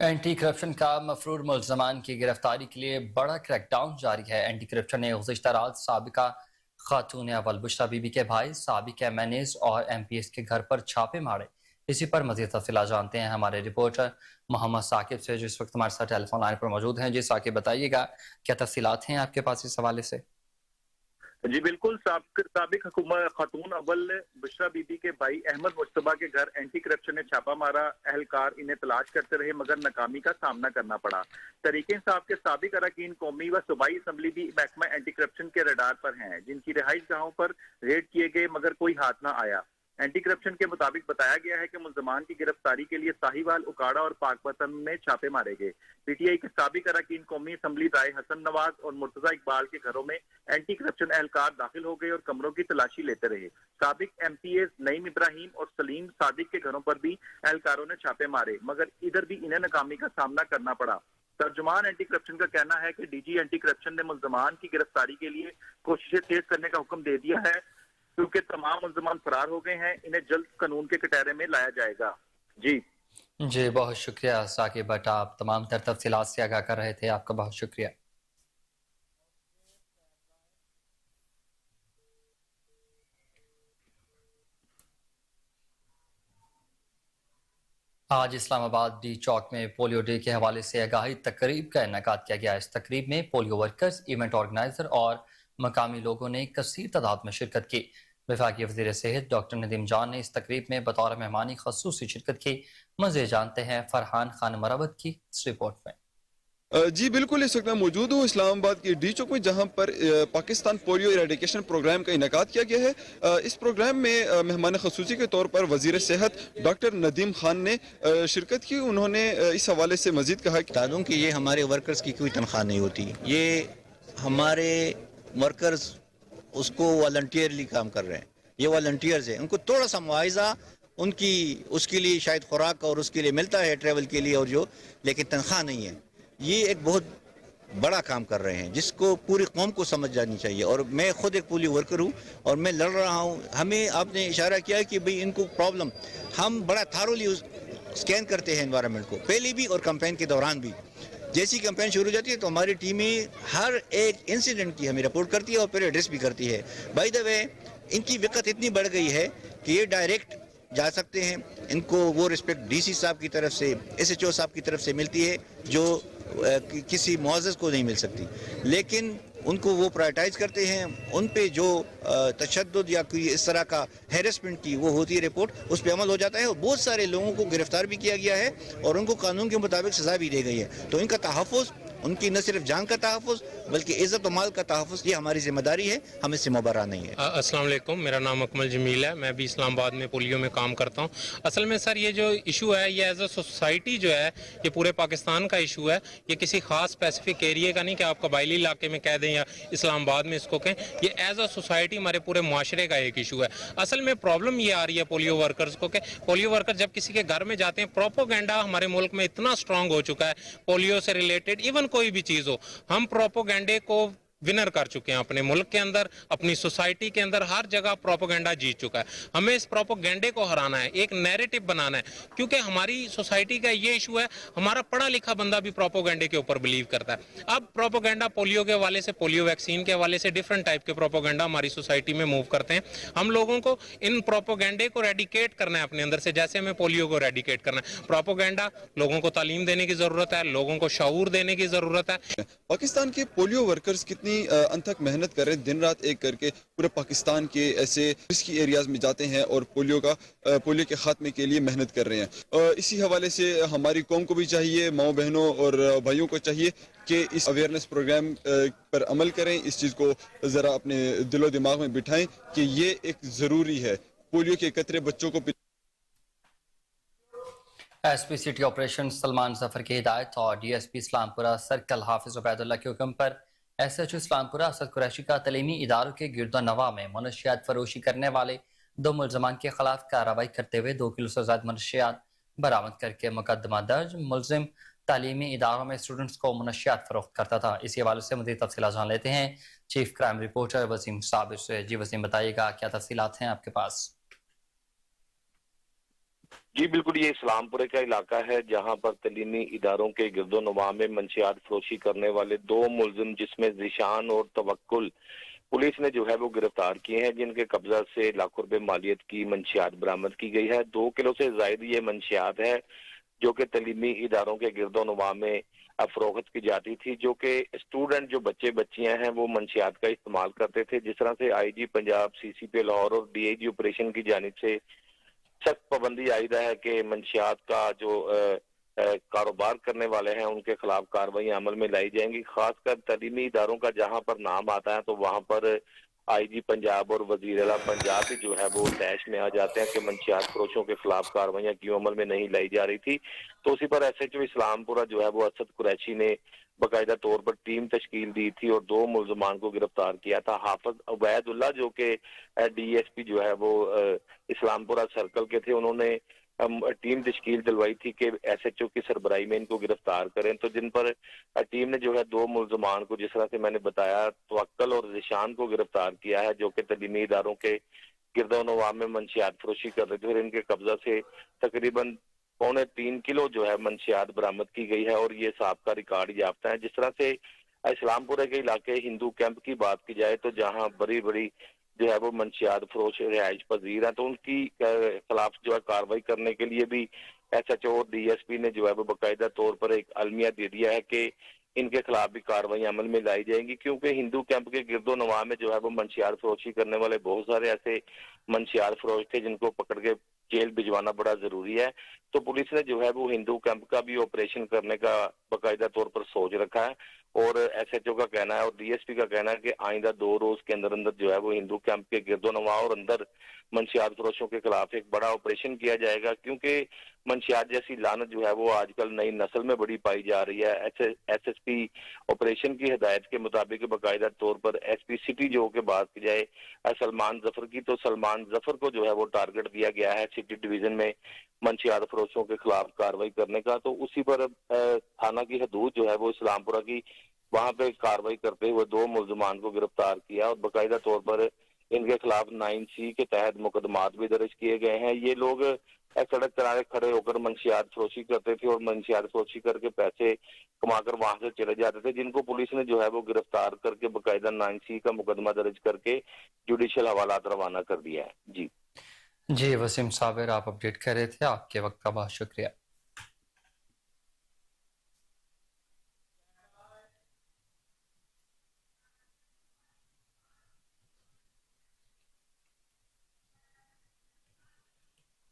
एंटी करप्शन का मफरूर मुल्ज़मान की गिरफ्तारी के लिए बड़ा क्रैकडाउन जारी है। एंटी करप्शन ने गुज़िश्ता रात साबिका खातून अव्वल बुशरा बीबी के भाई साबिका MNAs और MPs के घर पर छापे मारे। इसी पर मज़ीद तफ़सीलात जानते हैं हमारे रिपोर्टर मोहम्मद साकिब से, जो इस वक्त हमारे साथ टेलीफोन लाइन पर मौजूद हैं। जी साकिब, बताइएगा क्या तफ़सीलात हैं आपके पास इस हवाले से? जी बिल्कुल, साबिक हुकूमत खातून अव्वल बुशरा बीबी के भाई अहमद मुश्तबा के घर एंटी करप्शन ने छापा मारा। अहलकार इन्हें तलाश करते रहे मगर नाकामी का सामना करना पड़ा। तहरीक इंसाफ के साबिक अरकान कौमी व सूबाई असम्बली भी महकमा एंटी करप्शन के रडार पर हैं, जिनकी रिहाइश गाहों पर रेड किए गए मगर कोई हाथ न आया। एंटी करप्शन के मुताबिक बताया गया है कि मुल्ज़मान की गिरफ्तारी के लिए साहिवाल, उकाड़ा और पाकपतन में छापे मारे गए। PTI के साबिक अरकान कौमी असम्बली राय हसन नवाज और मुर्तजा इकबाल के घरों में एंटी करप्शन एहलकार दाखिल हो गए और कमरों की तलाशी लेते रहे। साबिक MPAs नईम इब्राहिम और सलीम सादिक के घरों पर भी एहलकारों ने छापे मारे मगर इधर भी इन्हें नाकामी का सामना करना पड़ा। तर्जुमान एंटी करप्शन का कहना है कि DG एंटी करप्शन ने मुल्ज़मान की गिरफ्तारी के लिए कोशिशें तेज करने का हुक्म दे दिया है। क्योंकि तमाम मुलजमान फरार हो गए हैं। इन्हें जल्द कानून के कटहरे में लाया जाएगा। जी बहुत शुक्रिया साकिब भट्ट, आप तमाम तर तफसीलात से आगाह कर रहे थे, आपका बहुत शुक्रिया। आज इस्लामाबाद डी चौक में पोलियो डे के हवाले से आगाही तकरीब का इनेकाद किया गया। इस तकरीब में पोलियो वर्कर्स, इवेंट ऑर्गेनाइजर और मकामी लोगों ने कसीर तादाद में शिरकत की। वफाकी वज़ीर सेहत डॉक्टर नदीम जान ने इस तकरीब में बतौर मेहमानी खसूसी शिरकत की। मज़े जानते हैं फरहान खान मरावत की इस रिपोर्ट में। जी बिल्कुल, इस वक्त मैं मौजूद हूँ इस्लामाबाद के डी चौक में, जहाँ पर पाकिस्तान पोलियो इरेडिकेशन प्रोग्राम का इनेकाद किया गया है। इस प्रोग्राम में मेहमान खसूसी के तौर पर वज़ीर सेहत डॉक्टर नदीम खान ने शिरकत की। उन्होंने इस हवाले से मजीद कहा कि ये हमारे वर्कर्स की कोई तनख्वाह नहीं होती, ये हमारे वर्कर्स उसको वॉलंटियरली काम कर रहे हैं, ये वॉलंटियर्स हैं, उनको थोड़ा सा मुआवजा उनकी उसके लिए शायद खुराक और उसके लिए मिलता है ट्रैवल के लिए और जो, लेकिन तनख्वाह नहीं है। ये एक बहुत बड़ा काम कर रहे हैं जिसको पूरी कौम को समझ जानी चाहिए। और मैं खुद एक पोलियो वर्कर हूँ और मैं लड़ रहा हूँ। हमें आपने इशारा किया कि भाई इनको प्रॉब्लम, हम बड़ा थारोली स्कैन करते हैं एनवायरनमेंट को, पहले भी और कैंपेन के दौरान भी। जैसी कैंपेन शुरू हो जाती है तो हमारी टीमें हर एक इंसिडेंट की हमें रिपोर्ट करती है और फिर एड्रेस भी करती है। बाय द वे इनकी दिक्कत इतनी बढ़ गई है कि ये डायरेक्ट जा सकते हैं, इनको वो रिस्पेक्ट डीसी साहब की तरफ से, एसएचओ साहब की तरफ से मिलती है जो किसी मुआज़्ज़ज़ को नहीं मिल सकती, लेकिन उनको वो प्रायोरिटाइज करते हैं। उन पे जो तशद्दुद या कोई इस तरह का हैरेसमेंट की वो होती है रिपोर्ट, उस पर अमल हो जाता है और बहुत सारे लोगों को गिरफ्तार भी किया गया है और उनको कानून के मुताबिक सज़ा भी दी गई है। तो इनका तहफ़्फ़ुज़, उनकी न सिर्फ जान का तहफ़्फ़ुज़ बल्कि इज़्ज़त व माल का तहफ़्फ़ुज़, ये हमारी जिम्मेदारी है, हम इससे मुबर्रा नहीं है। अस्सलाम वालेकुम, मेरा नाम अकमल जमील है, मैं भी इस्लामाबाद में पोलियो में काम करता हूँ। असल में सर ये जो इशू है ये एज अ सोसाइटी जो है ये पूरे पाकिस्तान का इशू है, ये किसी खास स्पेसिफिक एरिया का नहीं कि आप कबायली इलाके में कह दें या इस्लामाबाद में इसको कहें, ये एज अ सोसाइटी हमारे पूरे मुआशरे का एक इशू है। असल में प्रॉब्लम ये आ रही है पोलियो वर्कर्स को कि पोलियो वर्कर जब किसी के घर में जाते हैं, प्रोपोगेंडा हमारे मुल्क में इतना स्ट्रांग हो चुका है पोलियो से रिलेटेड, इवन कोई भी चीज़ हो, हम प्रोपोगेंडे को विनर कर चुके हैं अपने मुल्क के अंदर, अपनी सोसाइटी के अंदर, हर जगह प्रोपोगेंडा जीत चुका है। हमें इस प्रोपोगेंडे को हराना है, एक नैरेटिव बनाना है, क्योंकि हमारी सोसाइटी का ये इशू है, हमारा पढ़ा लिखा बंदा भी प्रोपोगेंडे के ऊपर बिलीव करता है। अब प्रोपोगेंडा पोलियो के हवाले से, पोलियो वैक्सीन के हवाले से डिफरेंट टाइप के प्रोपोगेंडा हमारी सोसाइटी में मूव करते हैं। हम लोगों को इन प्रोपोगेंडे को रेडिकेट करना है अपने अंदर से, जैसे हमें पोलियो को रेडिकेट करना है। प्रोपोगेंडा, लोगों को तालीम देने की जरूरत है, लोगों को शऊर देने की जरूरत है। पाकिस्तान के पोलियो वर्कर्स कितनी अनथक मेहनत कर रहे हैं, दिन रात एक करके पूरे पाकिस्तान के ऐसे रिस्की एरियाज में जाते हैं और पोलियो के खात्मे के लिए मेहनत कर रहे हैं। इसी हवाले से हमारी कौम को भी चाहिए, माओ बहनों और भाइयों को चाहिए कि इस अवेयरनेस प्रोग्राम पर अमल करें, इस चीज़ को ज़रा अपने दिलो दिमाग में बिठाएं कि ये एक ज़रूरी है। पोलियो के कतरे बच्चों को SP city operation Salman Zafar की हिदायत और डीएसपी इस्लामपुरा सर्कल हाफिज उबैदुल्लाह के हुक्म पर एसएचओ इस्लामपुरा असद कुरैशी का तलीमी इदारों के गिरदोनवा में मनशियात फरोशी करने वाले 2 मुलजमान के खिलाफ कार्रवाई करते हुए 2 किलो से ज्यादा मनशियात बरामद करके मुकदमा दर्ज। मुलजिम तालीमी इदारों में स्टूडेंट्स को मनशियात फरोख्त करता था। इसी हवाले से मज़ीद तफसीलात जान लेते हैं chief crime reporter Waseem Sabir से। जी वसीम, बताइएगा क्या तफसीलात हैं आपके पास? जी बिल्कुल, ये इस्लामपुरे का इलाका है जहां पर तलीमी इदारों के गिरदोनवा में मंशियात फरोशी करने वाले 2 मुलजिम जिसमें ज़िशान और तवक्कुल पुलिस ने जो है वो गिरफ्तार किए हैं, जिनके कब्जा से लाखों रुपए मालियत की मंशियात बरामद की गई है। 2 किलो से ज्यादा ये मंशियात है जो कि तलीमी इदारों के गिरदोनवा में फरोख्त की जाती थी, जो कि स्टूडेंट जो बच्चे बच्चियां हैं वो मंशियात का इस्तेमाल करते थे। जिस तरह से आईजी पंजाब, सीसीपी लाहौर और डीआईजी ऑपरेशन की जानिब से सख्त पाबंदी आयदा है कि मंशियात का जो कारोबार करने वाले हैं उनके खिलाफ कार्रवाई अमल में लाई जाएंगी। खासकर तलीमी इदारों का जहां पर नाम आता है तो वहां पर आईजी पंजाब और वजीर आला पंजाब भी जो है वो तैश में आ जाते हैं कि मंशियात फरोशों के खिलाफ कार्रवाइयां क्यों अमल में नहीं लाई जा रही थी। तो उसी पर एसएचओ इस्लामपुरा जो है वो असद कुरैशी ने बाकायदा तौर पर टीम तश्कील दी थी और 2 मुलजमान को गिरफ्तार किया था। हाफिज उबैदुल्लाह जो कि डीएसपी जो है वो इस्लामपुरा सर्कल के थे, उन्होंने ٹیم تشکیل دلوائی تھی کہ SHO کی سربراہی میں ان کو گرفتار کریں، تو جن پر ٹیم نے جو ہے 2 ملزمان کو جس طرح سے میں نے بتایا توکل اور ذیشان کو گرفتار کیا ہے، جو کہ تعلیمی اداروں کے گرد و نواح میں منشیات فروشی کر رہے تھے، اور ان کے قبضہ سے تقریباً 3.25 کلو جو ہے منشیات برآمد کی گئی ہے، اور یہ سابقہ ریکارڈ یافتہ ہے۔ جس طرح سے اسلام پورے کے علاقے ہندو کیمپ کی بات کی جائے تو جہاں بڑی بڑی جو ہے وہ منشیات فروش رہائش پذیر ہیں، تو ان کی خلاف جو ہے کاروائی کرنے کے لیے بھی SHO اور DSP نے جو ہے وہ باقاعدہ طور پر ایک المیہ دے دیا ہے کہ ان کے خلاف بھی کاروائی عمل میں لائی جائیں گی، کیونکہ ہندو کیمپ کے گرد و نواح میں جو ہے وہ منشیات فروشی کرنے والے بہت سارے ایسے منشیات فروش تھے جن کو پکڑ کے جیل بھجوانا بڑا ضروری ہے۔ تو پولیس نے جو ہے وہ ہندو کیمپ کا بھی آپریشن کرنے کا باقاعدہ طور پر سوچ رکھا ہے، اور SHO کا کہنا ہے اور DSP کا کہنا ہے کہ آئندہ 2 روز کے اندر جو ہے وہ ہندو کیمپ کے گرد و نواح اور اندر منشیات فروشوں کے خلاف ایک بڑا آپریشن کیا جائے گا، کیونکہ منشیات جیسی لعنت جو ہے وہ آج کل نئی نسل میں بڑی پائی جا رہی ہے۔ SSP آپریشن کی ہدایت کے مطابق باقاعدہ طور پر SP سٹی جو کہ بات کی جائے سلمان ظفر کی، تو سلمان ظفر کو جو ہے وہ ٹارگٹ دیا گیا ہے سٹی ڈویژن میں منشیات فروشوں کے خلاف کاروائی کرنے کا، تو اسی پر تھانہ کی حدود جو ہے وہ اسلام پورہ کی وہاں پہ کاروائی کرتے ہوئے 2 ملزمان کو گرفتار کیا، اور باقاعدہ طور پر ان کے خلاف 9C کے تحت مقدمات بھی درج کیے گئے ہیں۔ یہ لوگ سڑک کنارے کھڑے ہو کر منشیات فروشی کرتے تھے اور منشیات فروشی کر کے پیسے کما کر وہاں سے چلے جاتے تھے، جن کو پولیس نے جو ہے وہ گرفتار کر کے باقاعدہ 9C کا مقدمہ درج کر کے جوڈیشل حوالات روانہ کر دیا ہے۔ جی وسیم صابر، آپ اپڈیٹ کر رہے تھے، آپ کے وقت کا بہت شکریہ۔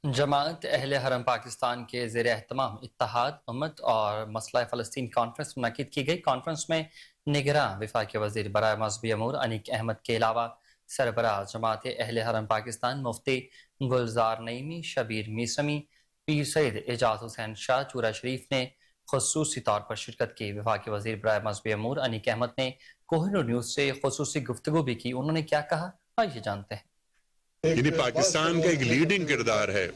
جماعت اہل حرم پاکستان کے زیر اہتمام اتحاد امت اور مسئلہ فلسطین کانفرنس منعقد کی گئی۔ کانفرنس میں نگراں وفاقی وزیر برائے مذہبی امور انیق احمد کے علاوہ سربراہ جماعت اہل حرم پاکستان مفتی گلزار نعیمی، شبیر میسمی، پیر سید اعجاز حسین شاہ چورا شریف نے خصوصی طور پر شرکت کی۔ وفاقی وزیر برائے مذہبی امور انیق احمد نے کوہ نور نیوز سے خصوصی گفتگو بھی کی۔ انہوں نے کیا کہا آئیے جانتے ہیں۔ یعنی پاکستان کا ایک لیڈنگ کردار ہے۔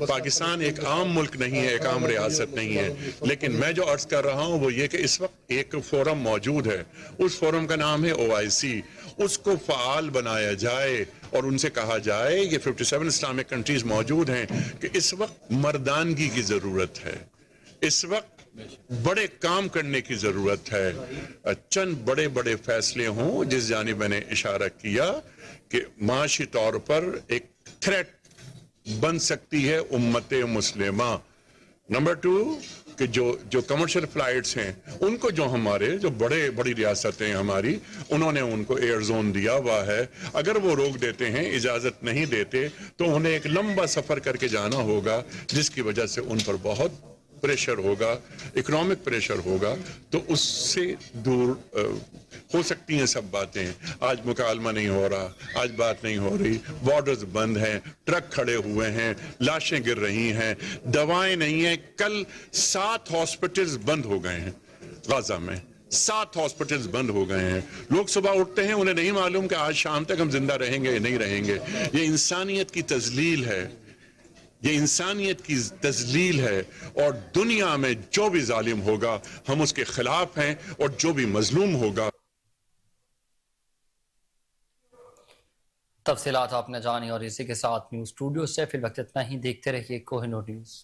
پاکستان ایک عام ملک نہیں ہے، ایک عام ریاست نہیں ہے، لیکن میں جو عرض کر رہا ہوں وہ یہ کہ اس وقت ایک فورم موجود ہے، اس فورم کا نام ہے OIC، اس کو فعال بنایا جائے اور ان سے کہا جائے یہ 57 اسلامک کنٹریز موجود ہیں کہ اس وقت مردانگی کی ضرورت ہے، اس وقت بڑے کام کرنے کی ضرورت ہے، چند بڑے بڑے فیصلے ہوں جس جانب میں نے اشارہ کیا کہ معاشی طور پر ایک تھریٹ بن سکتی ہے امت مسلمہ۔ نمبر 2 کہ جو کمرشل فلائٹس ہیں ان کو جو بڑی ریاستیں ہماری انہوں نے ان کو ایئر زون دیا ہوا ہے، اگر وہ روک دیتے ہیں، اجازت نہیں دیتے تو انہیں ایک لمبا سفر کر کے جانا ہوگا، جس کی وجہ سے ان پر بہت پریشر ہوگا، اکنامک پریشر ہوگا، تو اس سے دور ہو سکتی ہیں سب باتیں۔ آج مکالمہ نہیں ہو رہا، آج بات نہیں ہو رہی، بارڈرز بند ہیں، ٹرک کھڑے ہوئے ہیں، لاشیں گر رہی ہیں، دوائیں نہیں ہیں۔ کل 7 ہاسپٹلز بند ہو گئے ہیں غزہ میں، 7 ہاسپٹلز بند ہو گئے ہیں۔ لوگ صبح اٹھتے ہیں، انہیں نہیں معلوم کہ آج شام تک ہم زندہ رہیں گے یا نہیں رہیں گے۔ یہ انسانیت کی تذلیل ہے، یہ انسانیت کی تذلیل ہے، اور دنیا میں جو بھی ظالم ہوگا ہم اس کے خلاف ہیں، اور جو بھی مظلوم ہوگا۔ تفصیلات آپ نے جانی، اور اسی کے ساتھ نیوز اسٹوڈیو سے فی الوقت اتنا ہی۔ دیکھتے رہیے کوہ نور نیوز۔